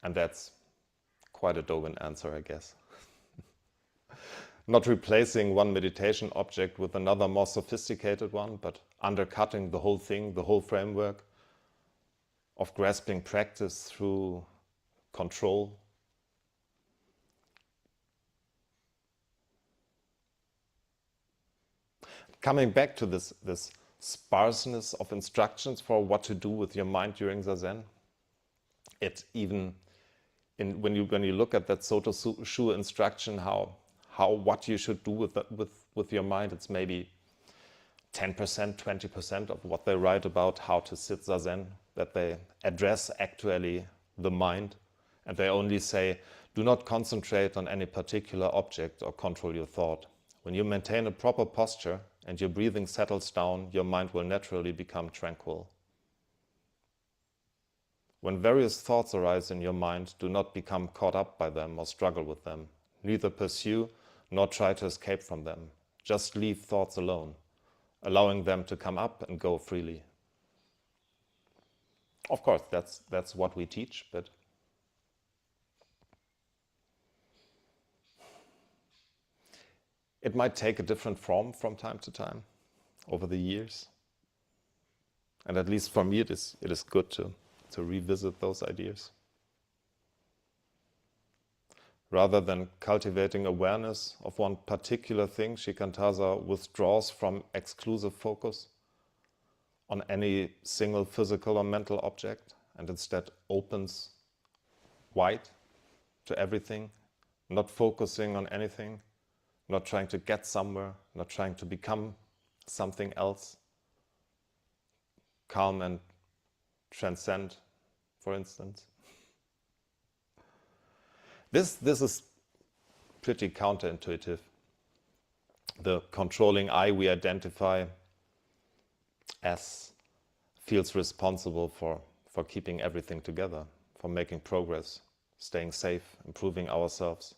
And that's quite a Dogen answer, I guess. Not replacing one meditation object with another more sophisticated one, but undercutting the whole thing, the whole framework of grasping practice through control. Coming back to this sparseness of instructions for what to do with your mind during Zazen, it even when you look at that Soto Shu instruction, what you should do with your mind, it's maybe 10%, 20% of what they write about how to sit Zazen, that they address actually the mind, and they only say, do not concentrate on any particular object or control your thought. When you maintain a proper posture and your breathing settles down, your mind will naturally become tranquil. When various thoughts arise in your mind, do not become caught up by them or struggle with them. Neither pursue nor try to escape from them. Just leave thoughts alone, allowing them to come up and go freely. Of course, that's what we teach, but it might take a different form from time to time over the years. And at least for me, it is good to revisit those ideas. Rather than cultivating awareness of one particular thing, Shikantaza withdraws from exclusive focus on any single physical or mental object and instead opens wide to everything, not focusing on anything, not trying to get somewhere, not trying to become something else. Calm and transcend, for instance. This is pretty counterintuitive. The controlling I we identify as feels responsible for keeping everything together, for making progress, staying safe, improving ourselves.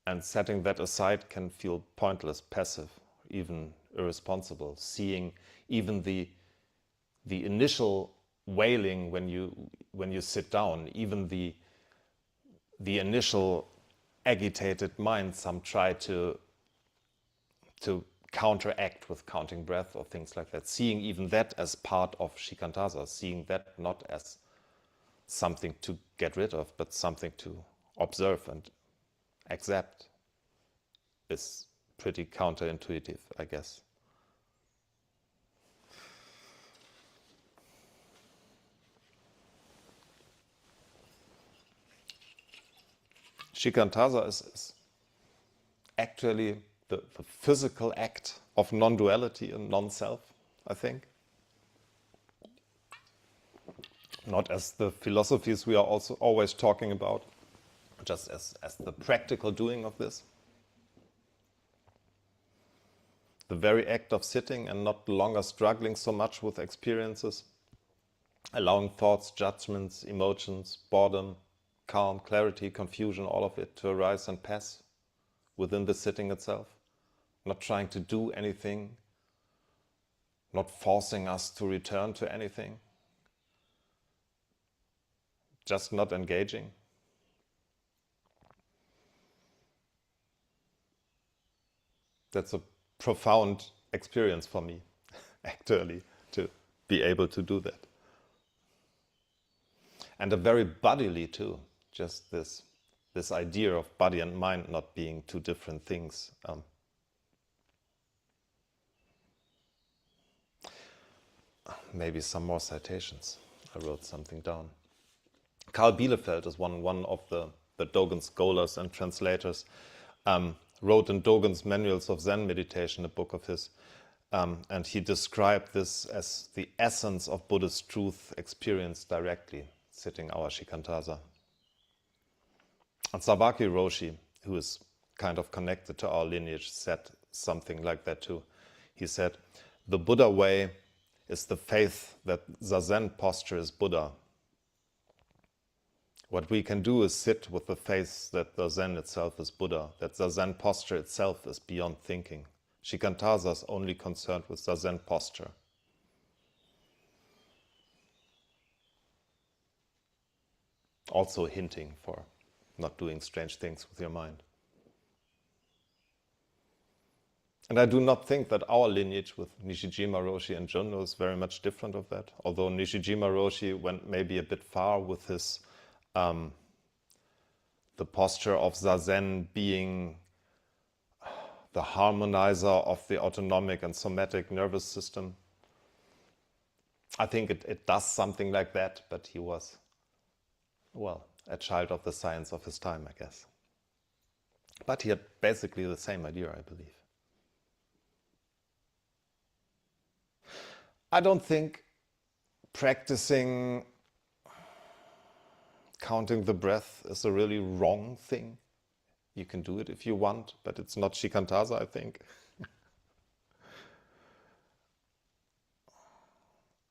And setting that aside can feel pointless, passive, even irresponsible. Seeing even the initial wailing when you sit down, even the initial agitated mind, some try to counteract with counting breath or things like that. Seeing even that as part of Shikantaza, seeing that not as something to get rid of, but something to observe and accept is pretty counterintuitive, I guess. Shikantaza actually the physical act of non-duality and non-self, I think. Not as the philosophies we are also always talking about, just as the practical doing of this. The very act of sitting and not longer struggling so much with experiences, allowing thoughts, judgments, emotions, boredom, calm, clarity, confusion, all of it to arise and pass within the sitting itself. Not trying to do anything, not forcing us to return to anything, just not engaging. That's a profound experience for me, actually, to be able to do that. And a very bodily too, just this idea of body and mind not being two different things. Maybe some more citations. I wrote something down. Karl Bielefeld is one of the Dogen scholars and translators. Wrote in Dogen's Manuals of Zen Meditation, a book of his, and he described this as the essence of Buddhist truth experienced directly, sitting our shikantaza. And Sawaki Roshi, who is kind of connected to our lineage, said something like that too. He said, the Buddha way is the faith that Zazen posture is Buddha. What we can do is sit with the faith that Zazen itself is Buddha, that Zazen posture itself is beyond thinking. Shikantaza is only concerned with Zazen posture. Also hinting for not doing strange things with your mind. And I do not think that our lineage with Nishijima Roshi and Junno is very much different of that. Although Nishijima Roshi went maybe a bit far with his the posture of Zazen being the harmonizer of the autonomic and somatic nervous system. I think it does something like that, but he was, well, a child of the science of his time, I guess. But he had basically the same idea, I believe. I don't think practicing counting the breath is a really wrong thing. You can do it if you want, but it's not shikantaza, I think.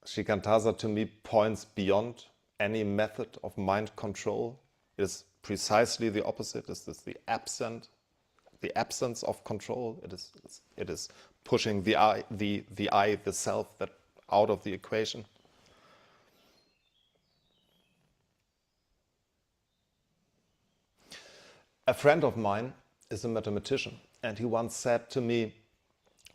Shikantaza to me points beyond any method of mind control. It is precisely the opposite. It is the absence of control. It is pushing the self, that out of the equation. A friend of mine is a mathematician, and he once said to me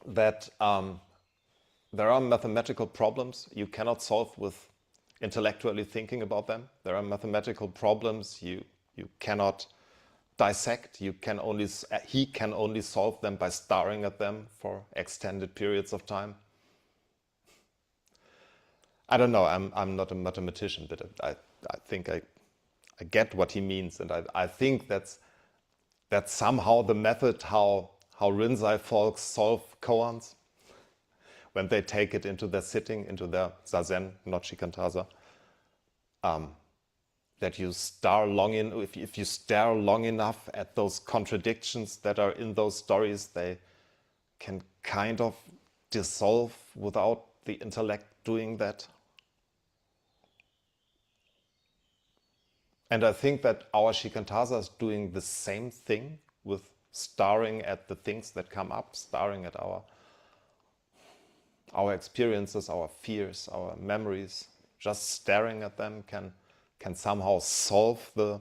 that there are mathematical problems you cannot solve with intellectually thinking about them. There are mathematical problems you cannot dissect. He can only solve them by staring at them for extended periods of time. I don't know, I'm not a mathematician, but I think I get what he means, and I think that's somehow the method how Rinzai folks solve koans when they take it into their sitting, into their zazen, not shikantaza. That you stare long in, if you stare long enough at those contradictions that are in those stories, they can kind of dissolve without the intellect doing that. And I think that our shikantaza is doing the same thing with staring at the things that come up, staring at our experiences, our fears, our memories. Just staring at them can somehow solve the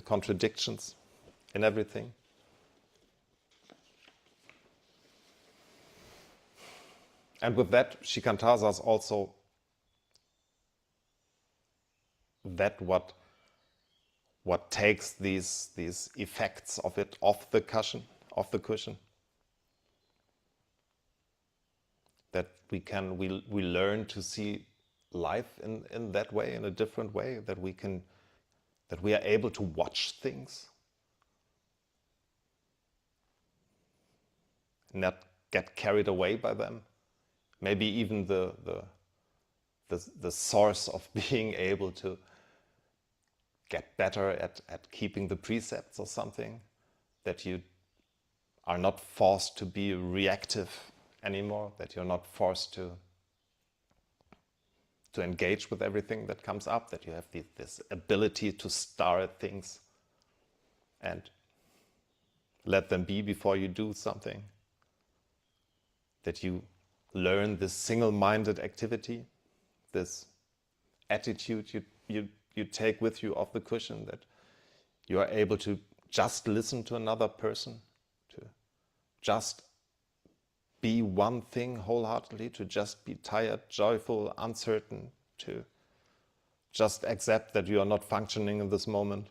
contradictions in everything. And with that, shikantaza is also that what takes these effects of it off the cushion. That we learn to see life in that way, in a different way, that we can that we are able to watch things, not get carried away by them. Maybe even the source of being able to get better at keeping the precepts or something, that you are not forced to be reactive anymore, that you're not forced to engage with everything that comes up, that you have this ability to start things and let them be before you do something, that you learn this single-minded activity, this attitude you take with you off the cushion, that you are able to just listen to another person, to just be one thing wholeheartedly, to just be tired, joyful, uncertain, to just accept that you are not functioning in this moment.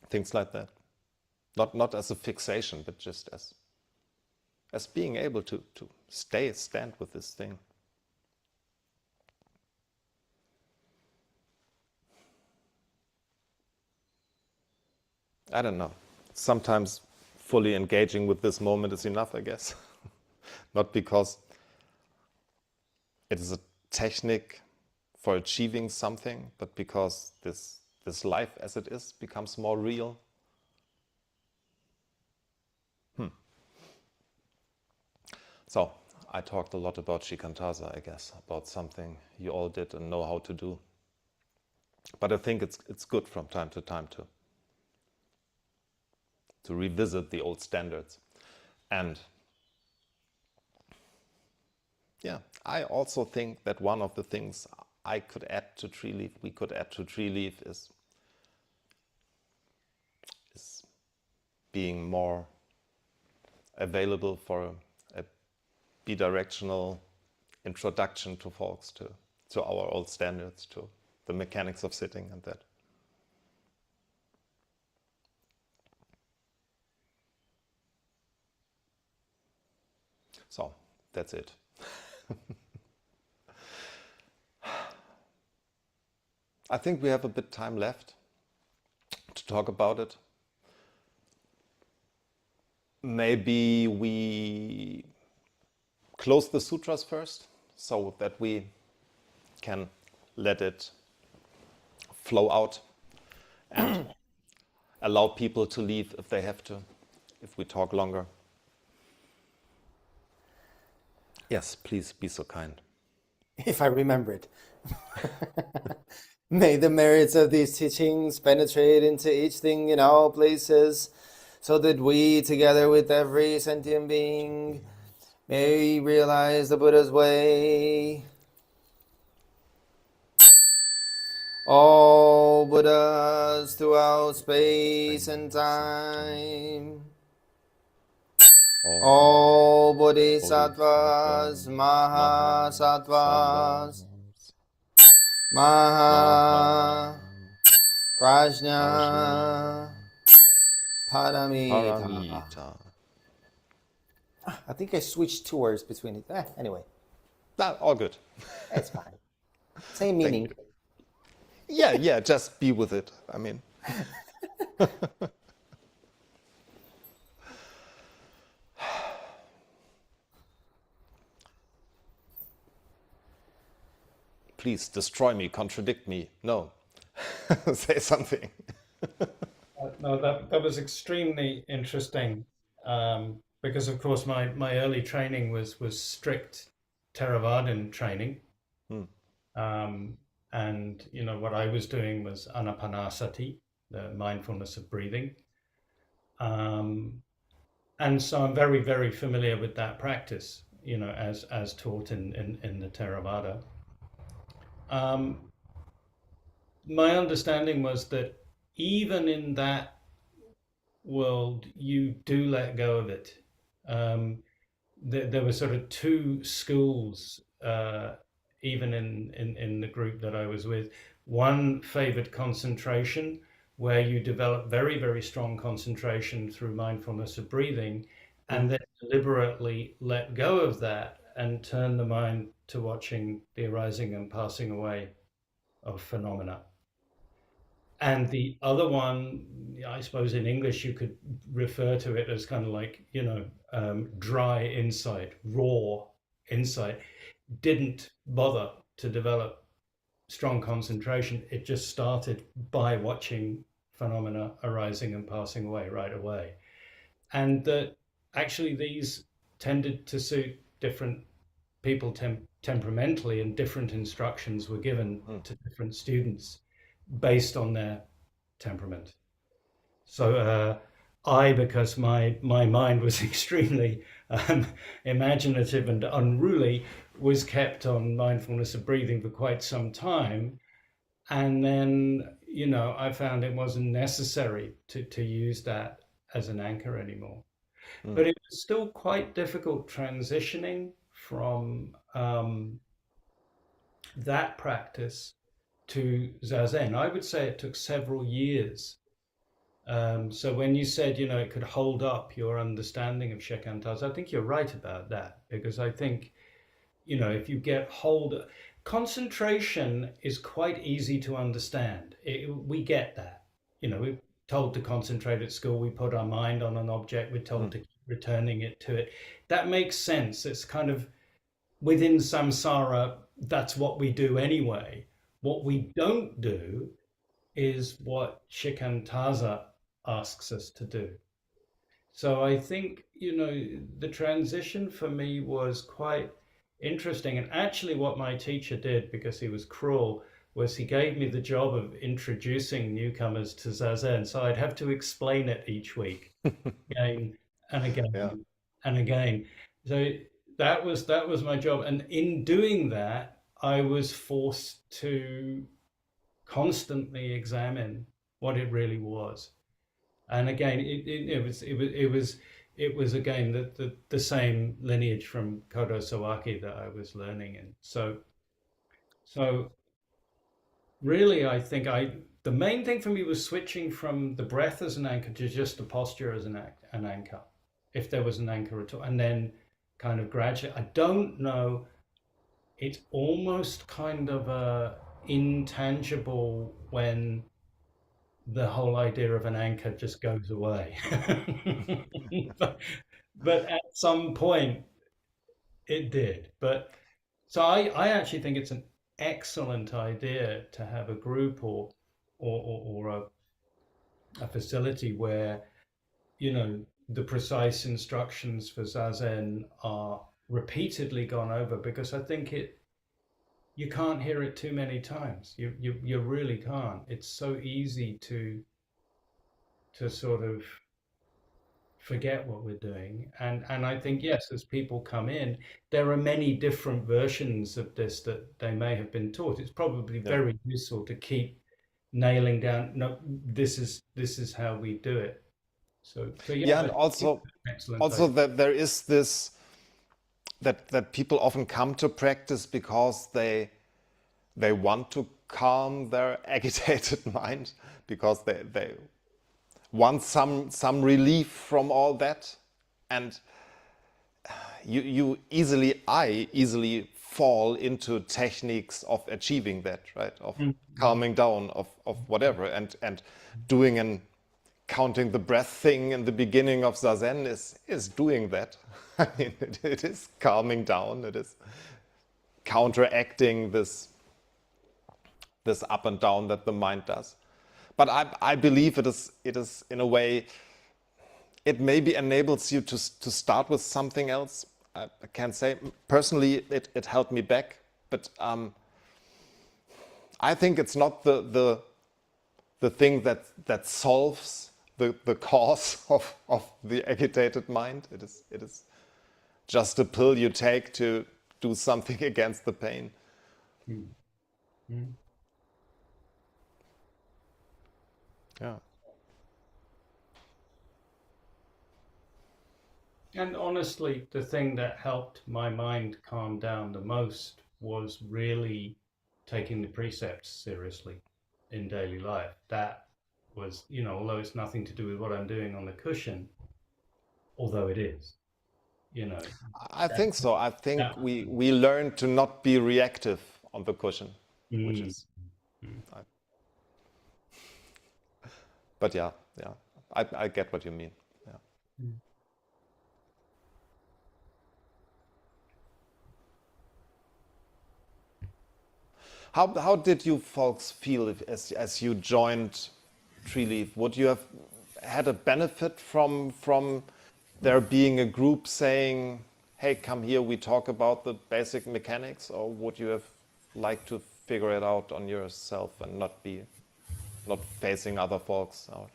Things like that. Not as a fixation, but just as being able to stand with this thing. I don't know. Sometimes fully engaging with this moment is enough, I guess. Not because it is a technique for achieving something, but because this life as it is becomes more real. So I talked a lot about Shikantaza, I guess, about something you all did and know how to do. But I think it's good from time to time to revisit the old standards. And yeah, I also think that one of the things I could add to Treeleaf, we could add to Treeleaf is being more available for a bidirectional introduction to folks to our old standards, to the mechanics of sitting and that. So that's it. I think we have a bit time left to talk about it. Maybe we close the sutras first, so that we can let it flow out and allow people to leave if they have to, if we talk longer. Yes, please be so kind. If I remember it. May the merits of these teachings penetrate into each thing in all places, so that we, together with every sentient being, may realize the Buddha's way. All Buddhas throughout space and time. All Bodhisattvas, Mahasattvas, Maha Prajna Paramita. Paramita. I think I switched 2 words between it. Anyway, All good. it's fine. Same meaning. Yeah, just be with it. I mean. Please destroy me, contradict me. No. Say something. No, that was extremely interesting, because of course my early training was strict Theravadan training, and what I was doing was anapanasati, the mindfulness of breathing, and so I'm very, very familiar with that practice, as taught in the Theravada. My understanding was that even in that world, you do let go of it. There were sort of 2 schools, even in the group that I was with. One favored concentration, where you develop very, very strong concentration through mindfulness of breathing, and then deliberately let go of that and turn the mind to watching the arising and passing away of phenomena. And the other one, I suppose in English you could refer to it as kind of like, dry insight, raw insight, didn't bother to develop strong concentration. It just started by watching phenomena arising and passing away right away. And that actually these tended to suit different people temperamentally, and different instructions were given to different students based on their temperament. So because my mind was extremely imaginative and unruly, was kept on mindfulness of breathing for quite some time. And then, I found it wasn't necessary to use that as an anchor anymore. But it was still quite difficult transitioning from that practice to Zazen. I would say it took several years. So when you said, it could hold up your understanding of Shikantaza, I think you're right about that, because I think, if you get hold of concentration is quite easy to understand. We get that. We're told to concentrate at school. We put our mind on an object. We're told to keep returning it to it. That makes sense. It's kind of within samsara, that's what we do anyway. What we don't do is what Shikantaza asks us to do. So I think, the transition for me was quite interesting. And actually, what my teacher did, because he was cruel, was he gave me the job of introducing newcomers to Zazen. So I'd have to explain it each week, again and again and again. So that was my job. And in doing that, I was forced to constantly examine what it really was. And again, it was again the same lineage from Kodo Sawaki that I was learning in. So really, I think the main thing for me was switching from the breath as an anchor to just the posture as an anchor, if there was an anchor at all, and then kind of gradually. I don't know. It's almost kind of intangible when the whole idea of an anchor just goes away. but at some point it did. But so I actually think it's an excellent idea to have a group or a facility where, the precise instructions for Zazen are repeatedly gone over, because I think you can't hear it too many times. You really can't. It's so easy to sort of forget what we're doing. And I think, yes, as people come in, there are many different versions of this that they may have been taught. It's probably very useful to keep nailing down, no, this is how we do it. So Yeah, and also excellent. that there is this that people often come to practice because they want to calm their agitated mind, because they want some relief from all that. And I easily fall into techniques of achieving that, right? Of calming down, of whatever, and doing and counting the breath thing in the beginning of Zazen is doing that. I mean, it is calming down. It is counteracting this up and down that the mind does. But I believe it is in a way, it maybe enables you to start with something else. I can't say. Personally, it held me back. But I think it's not the thing that solves the cause of the agitated mind. It is just a pill you take to do something against the pain. Yeah. And honestly, the thing that helped my mind calm down the most was really taking the precepts seriously in daily life. That was, although it's nothing to do with what I'm doing on the cushion, although it is, I think so. I think we learn to not be reactive on the cushion, which is But yeah, I get what you mean. Yeah. How did you folks feel as you joined Treeleaf? Would you have had a benefit from there being a group saying, "Hey, come here, we talk about the basic mechanics," or would you have liked to figure it out on yourself and not facing other folks out?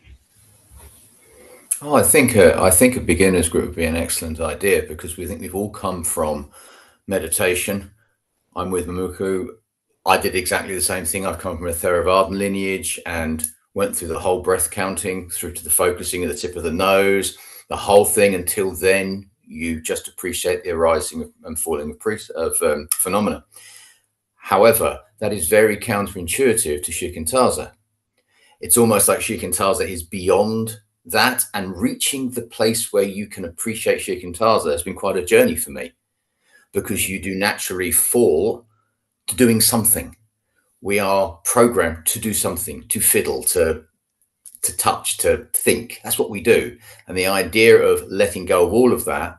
Oh, I think a beginners group would be an excellent idea because we think we've all come from meditation. I'm with Mamuku. I did exactly the same thing. I've come from a Theravadan lineage and went through the whole breath counting through to the focusing at the tip of the nose, the whole thing. Until then, you just appreciate the arising and falling of phenomena. However, that is very counterintuitive to Shikantaza. It's almost like Shikantaza is beyond that, and reaching the place where you can appreciate Shikantaza has been quite a journey for me, because you do naturally fall to doing something. We are programmed to do something, to fiddle, to touch, to think. That's what we do. And the idea of letting go of all of that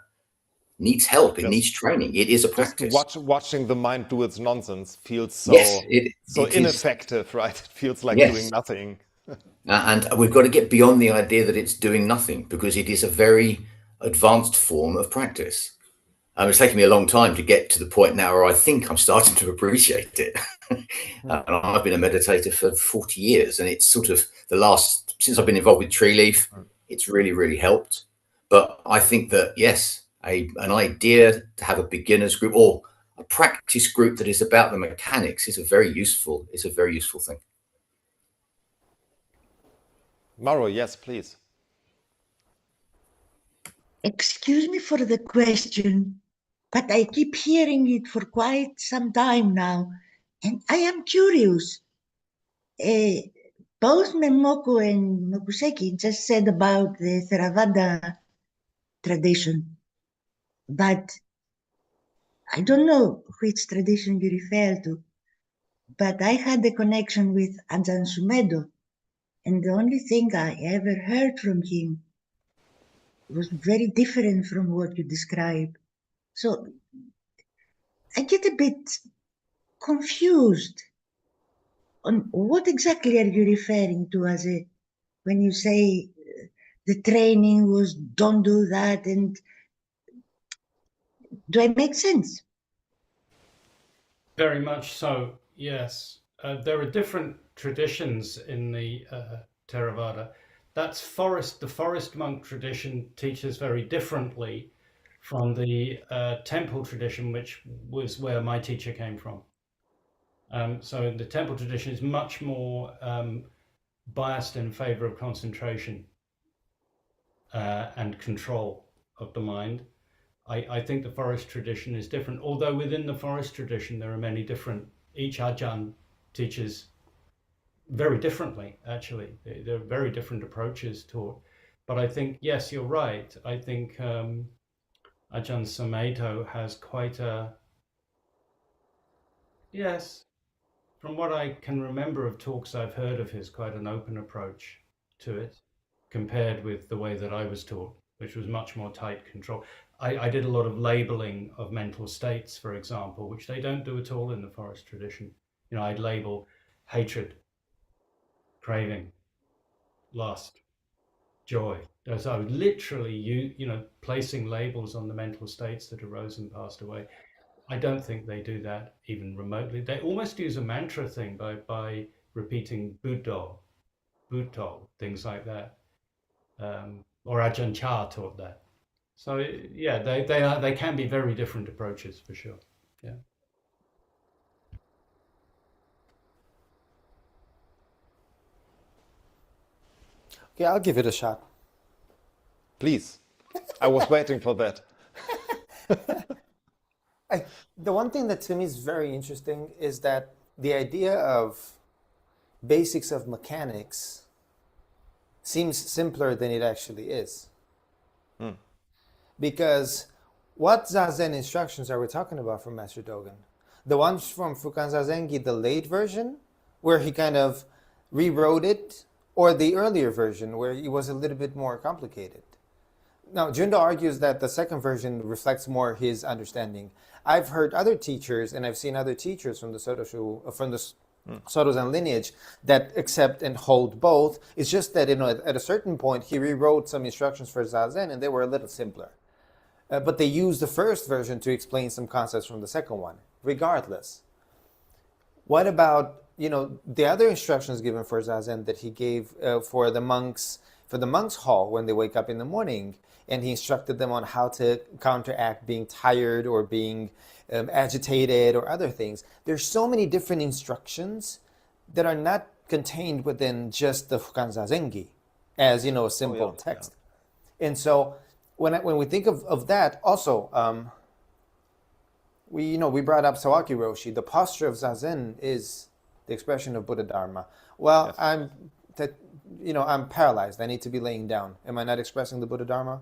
needs help. It needs training. It is a practice. Just watching the mind do its nonsense feels so Yes, it ineffective, right? It feels like Yes. doing nothing. And we've got to get beyond the idea that it's doing nothing, because it is a very advanced form of practice. It's taken me a long time to get to the point now where I think I'm starting to appreciate it. And I've been a meditator for 40 years, and it's sort of since I've been involved with Treeleaf, it's really, really helped. But I think that, yes, an idea to have a beginners group or a practice group that is about the mechanics is a very useful thing. Maro, yes, please. Excuse me for the question, but I keep hearing it for quite some time now, and I am curious. Both Memoku and Mokuseki just said about the Theravada tradition, but I don't know which tradition you refer to, but I had a connection with Ajahn Sumedho, and the only thing I ever heard from him was very different from what you describe. So I get a bit confused on what exactly are you referring to when you say the training was don't do that, and do I make sense? Very much so, yes. There are different traditions in the Theravada. That's the forest monk tradition teaches very differently from the temple tradition, which was where my teacher came from. So the temple tradition is much more biased in favor of concentration and control of the mind. I think the forest tradition is different, although within the forest tradition there are many different, each Ajahn teaches very differently, actually. There are very different approaches taught. But I think, yes, you're right. I think Ajahn Sumedho has quite yes, from what I can remember of talks I've heard of his, quite an open approach to it, compared with the way that I was taught, which was much more tight control. I did a lot of labeling of mental states, for example, which they don't do at all in the forest tradition. I'd label hatred, craving, lust, joy. So I was literally, placing labels on the mental states that arose and passed away. I don't think they do that even remotely. They almost use a mantra thing by repeating Buddho, things like that. Or Ajahn Chah taught that. So yeah, they can be very different approaches for sure. Yeah. Okay, I'll give it a shot. Please. I was waiting for that. The one thing that to me is very interesting is that the idea of basics of mechanics seems simpler than it actually is. Because what Zazen instructions are we talking about from Master Dogen? The ones from Fukan Zazengi, the late version, where he kind of rewrote it or the earlier version where it was a little bit more complicated. Now, Jundo argues that the second version reflects more his understanding. I've heard other teachers, and I've seen other teachers from the Soto Zen lineage that accept and hold both. It's just that at a certain point, he rewrote some instructions for Zazen, and they were a little simpler. But they used the first version to explain some concepts from the second one. Regardless, what about the other instructions given for Zazen that he gave for the monks hall when they wake up in the morning, and he instructed them on how to counteract being tired or being agitated or other things. There's so many different instructions that are not contained within just the Fukan Zazengi as a simple text. Yeah. And so when we think of that, also we brought up Sawaki Roshi. The posture of Zazen is the expression of Buddha Dharma. Well, yes. I'm paralyzed. I need to be laying down. Am I not expressing the Buddha Dharma?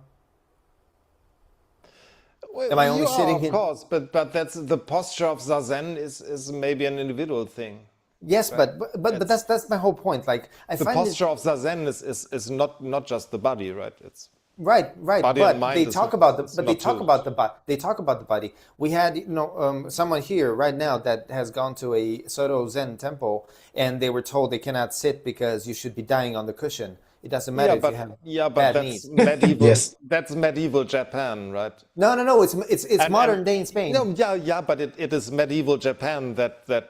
Well, am I only sitting of course, but that's the posture of Zazen is maybe an individual thing. Yes, right? but that's my whole point. Like the posture of Zazen is not just the body, right? It's right. Body but and mind they talk about the body. We had someone here right now that has gone to a Soto Zen temple, and they were told they cannot sit because you should be dying on the cushion. It doesn't matter if you have bad knees. Medieval. Yes. That's medieval Japan, right? No. It's modern day in Spain. No, but it is medieval Japan that made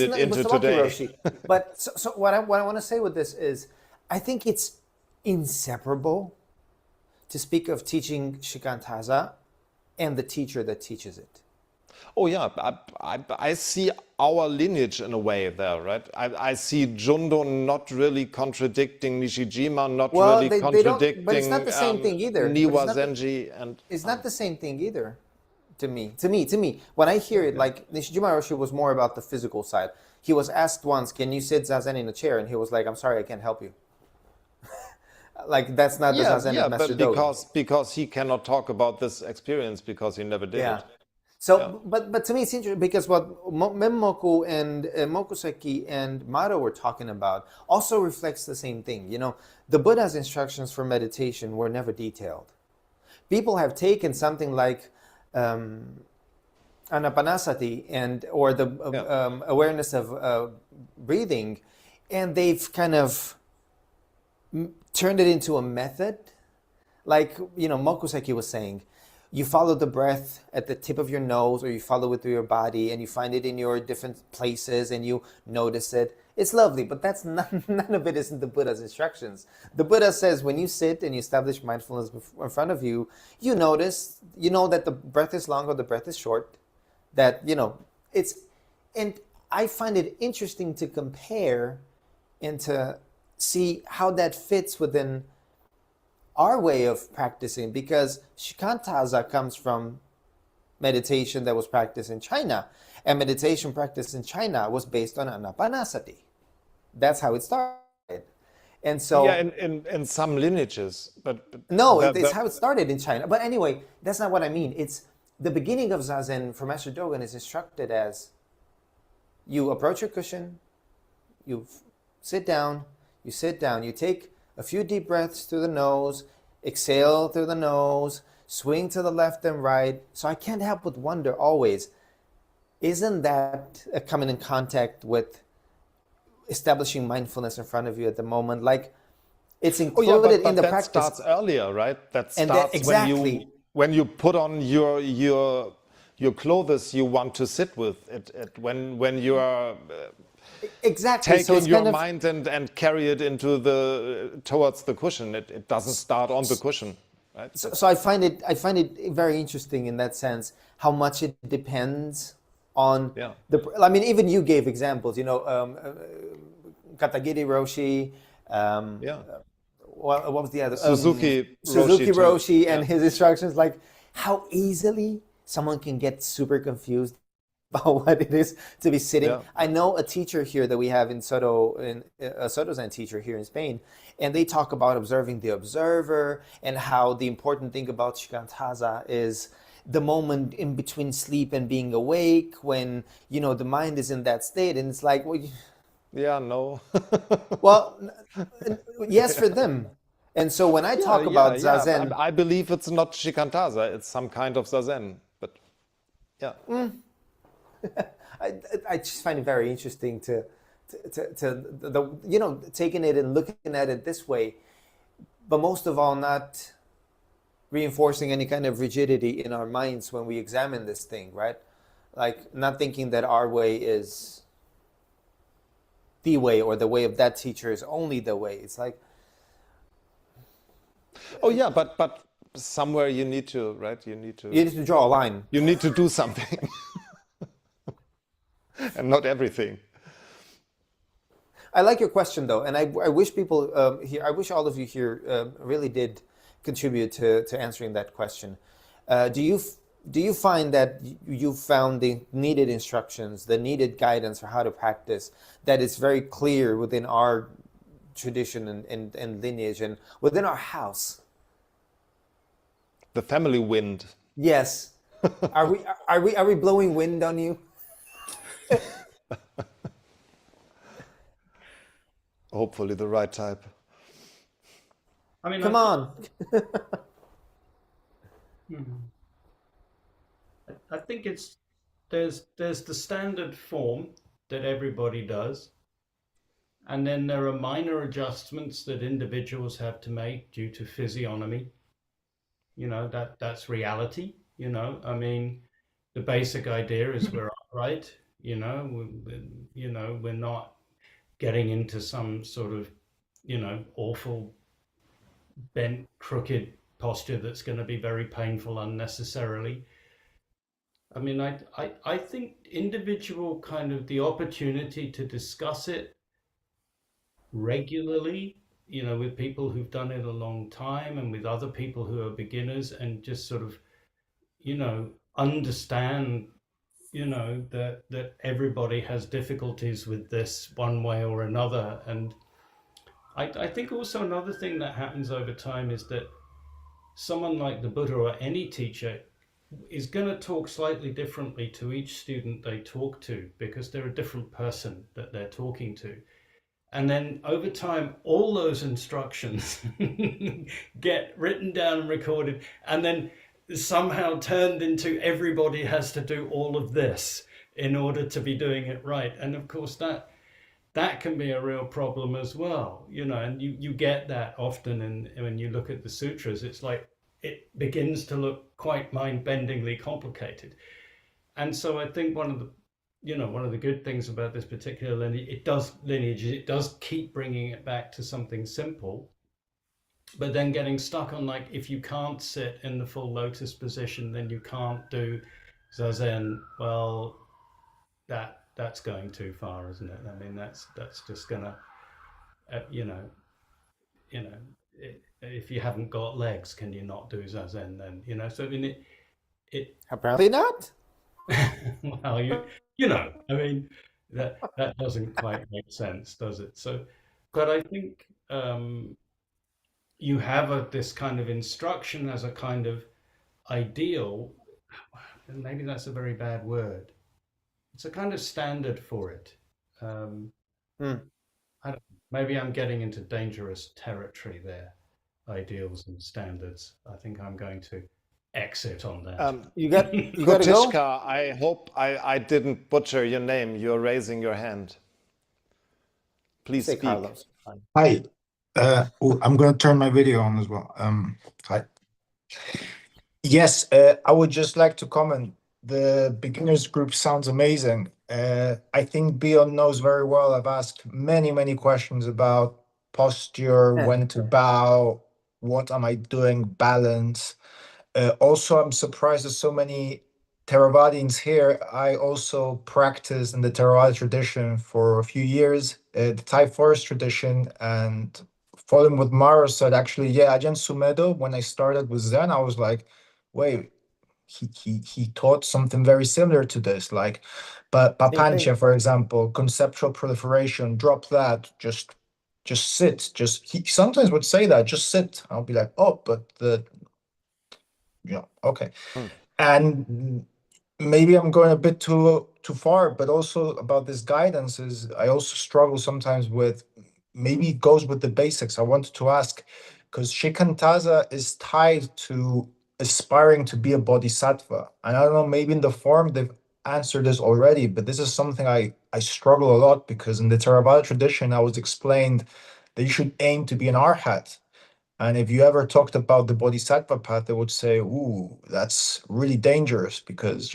it into today. Roshi. But so what I want to say with this is, I think it's inseparable to speak of teaching Shikantaza and the teacher that teaches it. Oh yeah, I see our lineage in a way there, right? I see Jundo not really contradicting Nishijima, not really contradicting. But it's not the same thing either. Niwa Zenji, and it's not the same thing either. To me, when I hear it, like Nishijima Roshi was more about the physical side. He was asked once, "Can you sit Zazen in a chair?" And he was like, "I'm sorry, I can't help you." Like that's not the Zazen of Master Dogen. because he cannot talk about this experience because he never did it. So, but to me it's interesting because what Memmoku and Mokuseki and Mado were talking about also reflects the same thing. The Buddha's instructions for meditation were never detailed. People have taken something like Anapanasati or the awareness of breathing, and they've kind of turned it into a method. Like, Mokuseki was saying, you follow the breath at the tip of your nose, or you follow it through your body, and you find it in your different places, and you notice it. It's lovely, but that's none of it isn't the Buddha's instructions. The Buddha says when you sit and you establish mindfulness in front of you, you notice, that the breath is long or the breath is short, that, it's, and I find it interesting to compare and to see how that fits within our way of practicing, because Shikantaza comes from meditation that was practiced in China, and meditation practiced in China was based on Anapanasati. That's how it started. And so in some lineages, but no, it's how it started in China. But anyway, that's not what I mean. It's the beginning of Zazen for Master Dogen is instructed as you approach your cushion, you sit down, you take a few deep breaths through the nose, exhale through the nose, swing to the left and right. So I can't help but wonder always, isn't that coming in contact with establishing mindfulness in front of you at the moment? Like it's included in the practice. That starts earlier, right? That starts exactly when you put on your clothes you want to sit with. When you are exactly taking your mind and carry it towards the cushion. It doesn't start on the cushion, right? So I find it very interesting in that sense how much it depends on I mean, even you gave examples, Katagiri Roshi, what was the other? Suzuki Roshi and his instructions, like how easily someone can get super confused about what it is to be sitting. Yeah. I know a teacher here that we have a Soto Zen teacher here in Spain, and they talk about observing the observer and how the important thing about Shikantaza is the moment in between sleep and being awake when, the mind is in that state. And it's like, well, Yeah, no. Well, yes, for them. And so when I talk about yeah. Zazen, I believe it's not Shikantaza, it's some kind of Zazen. But yeah. I just find it very interesting to the you know, taking it and looking at it this way, but most of all not reinforcing any kind of rigidity in our minds when we examine this thing, right? Like not thinking that our way is the way or the way of that teacher is only the way. It's like, Oh yeah, but somewhere you need to, right? You need you need to draw a line. you need to do something. And not everything. I like your question though, and I wish people here, I wish all of you here really did contribute to answering that question. Do you find that you found the needed instructions, the needed guidance for how to practice, that it's very clear within our tradition and lineage and within our house? The family wind. Yes. Are we blowing wind on you? Hopefully the right type. I mean, Come on. I think it's there's the standard form that everybody does, and then there are minor adjustments that individuals have to make due to physiognomy. You know, that's reality. You know, I mean, the basic idea is we're upright. You know, we're not getting into some sort of, you know, awful bent, crooked posture that's going to be very painful unnecessarily. I mean, I think individual kind of the opportunity to discuss it regularly, you know, with people who've done it a long time and with other people who are beginners, and just sort of, you know, understand, you know, that everybody has difficulties with this one way or another. And I think also another thing that happens over time is that someone like the Buddha or any teacher is going to talk slightly differently to each student they talk to, because they're a different person that they're talking to. And then over time, all those instructions get written down and recorded, and then somehow turned into everybody has to do all of this in order to be doing it right. And of course, that can be a real problem as well, you know, and you get that often. And when you look at the sutras, it's like it begins to look quite mind-bendingly complicated. And so I think one of the good things about this particular lineage, it does keep bringing it back to something simple, but then getting stuck on, like, if you can't sit in the full lotus position, then you can't do Zazen. Well, that's going too far, isn't it? I mean, that's just gonna, if you haven't got legs, can you not do Zazen then? You know, so I mean, it Apparently not. well, you know, I mean, that doesn't quite make sense, does it? So, but I think you have this kind of instruction as a kind of ideal, and maybe that's a very bad word. It's a kind of standard for it. I don't, maybe I'm getting into dangerous territory there, ideals and standards. I think I'm going to exit on that. You got to go. Kotishka, I hope I didn't butcher your name. You're raising your hand. Please Say speak. Carlos. Hi. I'm going to turn my video on as well. Hi. Yes, I would just like to comment. The beginners group sounds amazing. I think Beyond knows very well. I've asked many questions about posture, when to bow, what am I doing, balance. Also, I'm surprised there's so many Theravadians here. I also practiced in the Theravada tradition for a few years, the Thai forest tradition, and following what Mara said, actually, yeah, Ajahn Sumedho, when I started with Zen, I was like, wait, he taught something very similar to this, like, but Papancha, for example, conceptual proliferation, drop that, just sit, he sometimes would say that, just sit. I'll be like, oh, but okay. And maybe I'm going a bit too far, but also about this guidance is I also struggle sometimes with, maybe it goes with the basics. I wanted to ask, because Shikantaza is tied to aspiring to be a bodhisattva. And I don't know, maybe in the form they've answered this already, but this is something I struggle a lot, because in the Theravada tradition, I was explained that you should aim to be an arhat. And if you ever talked about the bodhisattva path, they would say, ooh, that's really dangerous because,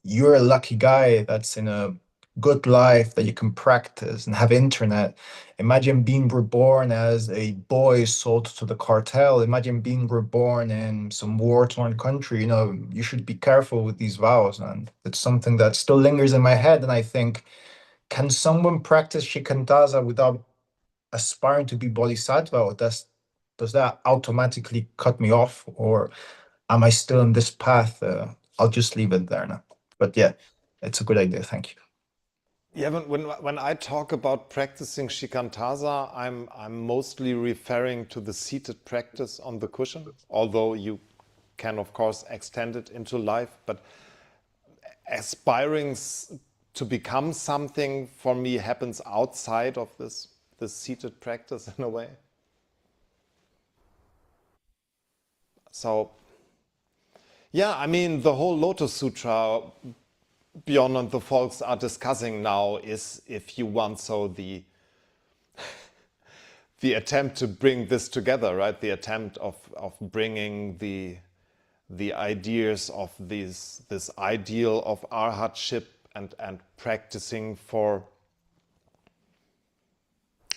you're a lucky guy that's in a good life that you can practice and have internet. Imagine being reborn as a boy sold to the cartel. Imagine being reborn in some war-torn country. You should be careful with these vows. And it's something that still lingers in my head. And I think, can someone practice shikantaza without aspiring to be bodhisattva, or does that automatically cut me off, or am I still in this path? I'll just leave it there now. But yeah, it's a good idea. Thank you. Yeah, but when I talk about practicing shikantaza, I'm mostly referring to the seated practice on the cushion, although you can of course extend it into life. But aspiring to become something for me happens outside of this seated practice in a way. So yeah, I mean, the whole Lotus Sutra, Bjorn and the folks are discussing now, is, if you want, so the attempt to bring this together, right? The attempt of bringing the ideas of this ideal of arhatship and practicing for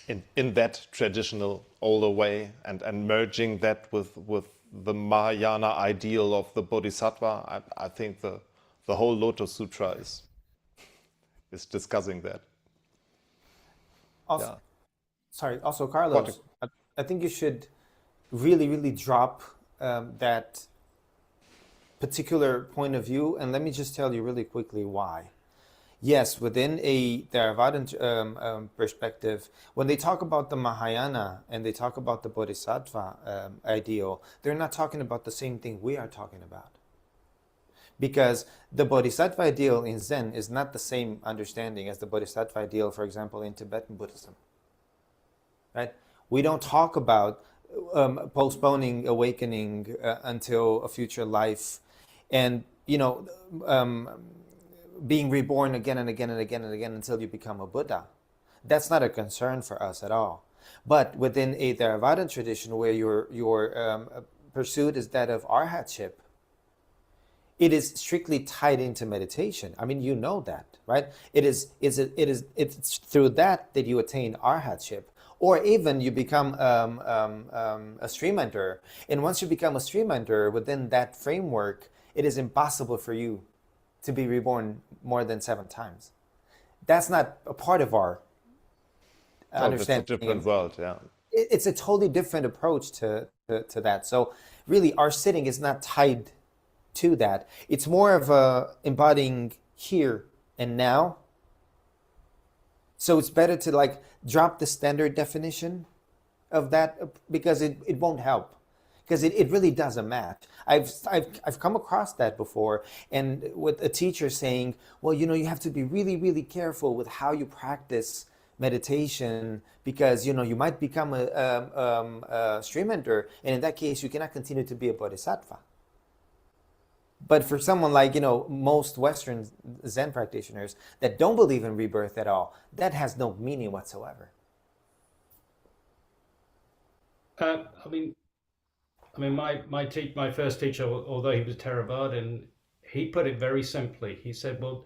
in that traditional older way, and merging that with the Mahayana ideal of the Bodhisattva. I think the whole Lotus Sutra is discussing that. Also, Yeah. sorry. Also, Carlos, I think you should really, really drop that particular point of view, and let me just tell you really quickly why. Yes, within a Theravada perspective, when they talk about the Mahayana and they talk about the Bodhisattva ideal, they're not talking about the same thing we are talking about. Because the Bodhisattva ideal in Zen is not the same understanding as the Bodhisattva ideal, for example, in Tibetan Buddhism. Right? We don't talk about postponing awakening until a future life, and being reborn again and again and again and again until you become a Buddha. That's not a concern for us at all. But within a Theravada tradition where your pursuit is that of arhatship, it is strictly tied into meditation. I mean, you know that, right? It's through that you attain arhatship, or even you become a stream enter. And once you become a stream enter within that framework, it is impossible for you to be reborn more than 7 times. That's not a part of our understanding. It's a different world, yeah. It's a totally different approach to that. So really, our sitting is not tied to that. It's more of embodying here and now. So it's better to drop the standard definition of that, because it won't help. Because it really doesn't match. I've come across that before, and with a teacher saying, well, you have to be really, really careful with how you practice meditation, because you might become a stream enter, and in that case you cannot continue to be a bodhisattva. But for someone like most Western Zen practitioners that don't believe in rebirth at all, that has no meaning whatsoever. My first teacher, although he was Theravadan, he put it very simply. He said, well,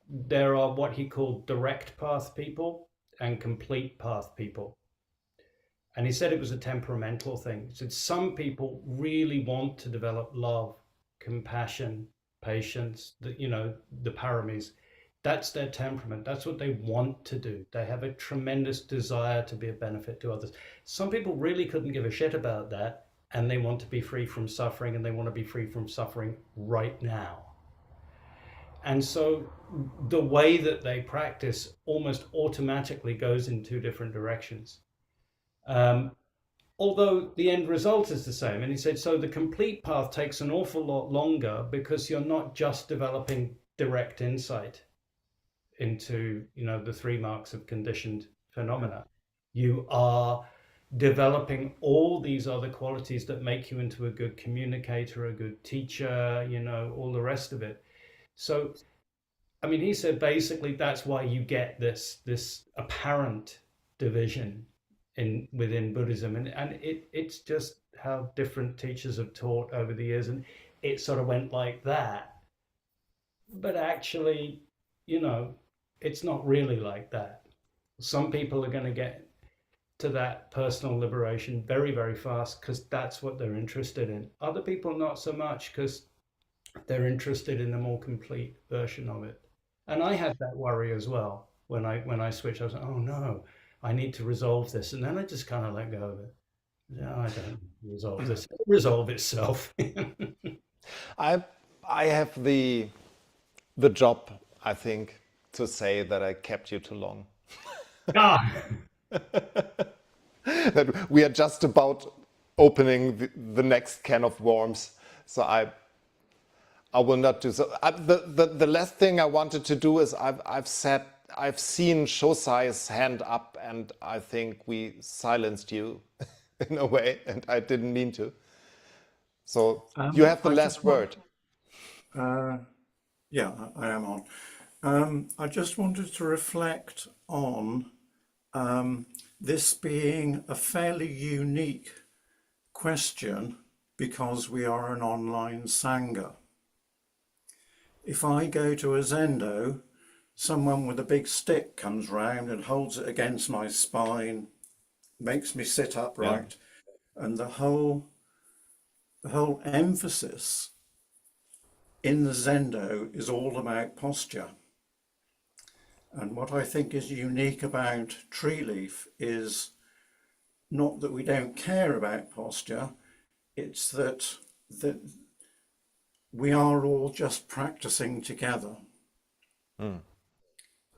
there are what he called direct path people and complete path people. And he said it was a temperamental thing. He said some people really want to develop love, compassion, patience, the paramis. That's their temperament. That's what they want to do. They have a tremendous desire to be a benefit to others. Some people really couldn't give a shit about that, and they want to be free from suffering, and they want to be free from suffering right now. And so the way that they practice almost automatically goes in 2 different directions. although the end result is the same. And he said, so the complete path takes an awful lot longer because you're not just developing direct insight into, the 3 marks of conditioned phenomena. You are developing all these other qualities that make you into a good communicator, a good teacher, all the rest of it. So, I mean, he said basically that's why you get this apparent division within Buddhism, and it's just how different teachers have taught over the years, and it sort of went like that. But actually, it's not really like that. Some people are going to get to that personal liberation very, very fast because that's what they're interested in. Other people not so much because they're interested in a more complete version of it. And I had that worry as well when I switched. I was like, oh no, I need to resolve this, and then I just kind of let go of it. Yeah, I don't resolve this. It'll resolve itself. I have the job, I think, to say that I kept you too long. Ah, That we are just about opening the next can of worms. So I will not do so. The last thing I wanted to do is I've seen Shosai's hand up, and I think we silenced you in a way, and I didn't mean to. So you have the I last just want, word. yeah, I am on. I just wanted to reflect on this being a fairly unique question because we are an online Sangha. If I go to a Zendo, someone with a big stick comes round and holds it against my spine, makes me sit upright, and the whole emphasis in the Zendo is all about posture. And what I think is unique about Treeleaf is not that we don't care about posture, it's that we are all just practicing together. And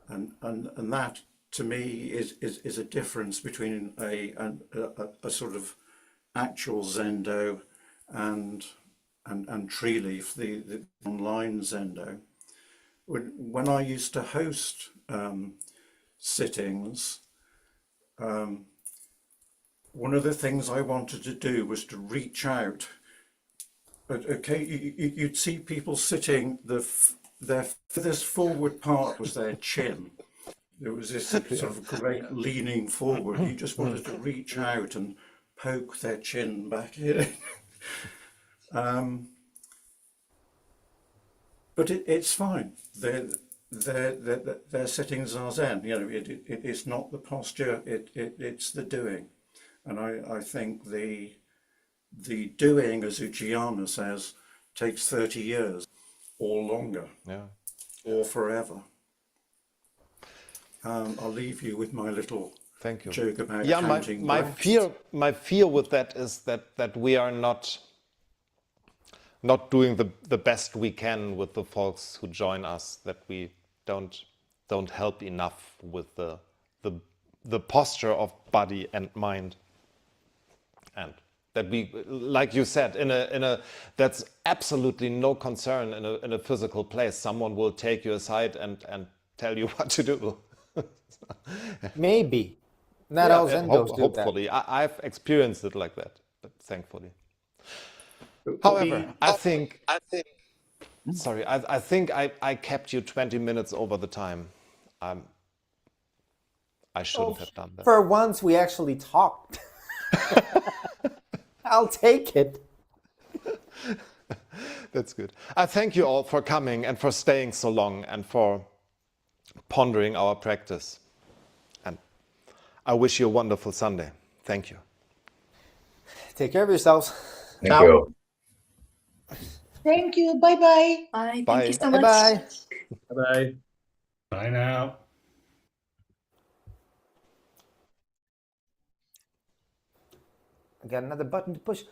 that to me is a difference between a sort of actual Zendo and Treeleaf, the online Zendo. When I used to host sittings, one of the things I wanted to do was to reach out. But okay, you'd see people sitting, their furthest forward part was their chin. There was this sort of great leaning forward. You just wanted to reach out and poke their chin back in. But it's fine. They're sitting Zazen. It's not the posture. It's the doing. And I think the doing, as Uchiyama says, takes 30 years or longer, or forever. I'll leave you with my little Thank you. joke about Yeah, counting my breaths. fear with that is that we are not doing the best we can with the folks who join us, that we don't help enough with the posture of body and mind, and that we, like you said, in a that's absolutely no concern in a physical place. Someone will take you aside and tell you what to do. Maybe. Not all Zendos do that. Hopefully, I've experienced it like that, but thankfully. However, I think I kept you 20 minutes over the time. I shouldn't have done that. For once, we actually talked. I'll take it. That's good. I thank you all for coming and for staying so long and for pondering our practice. And I wish you a wonderful Sunday. Thank you. Take care of yourselves. Thank you. Thank you. Bye-bye. Bye. Bye. Thank you so much. Bye-bye. bye. Bye now. I got another button to push.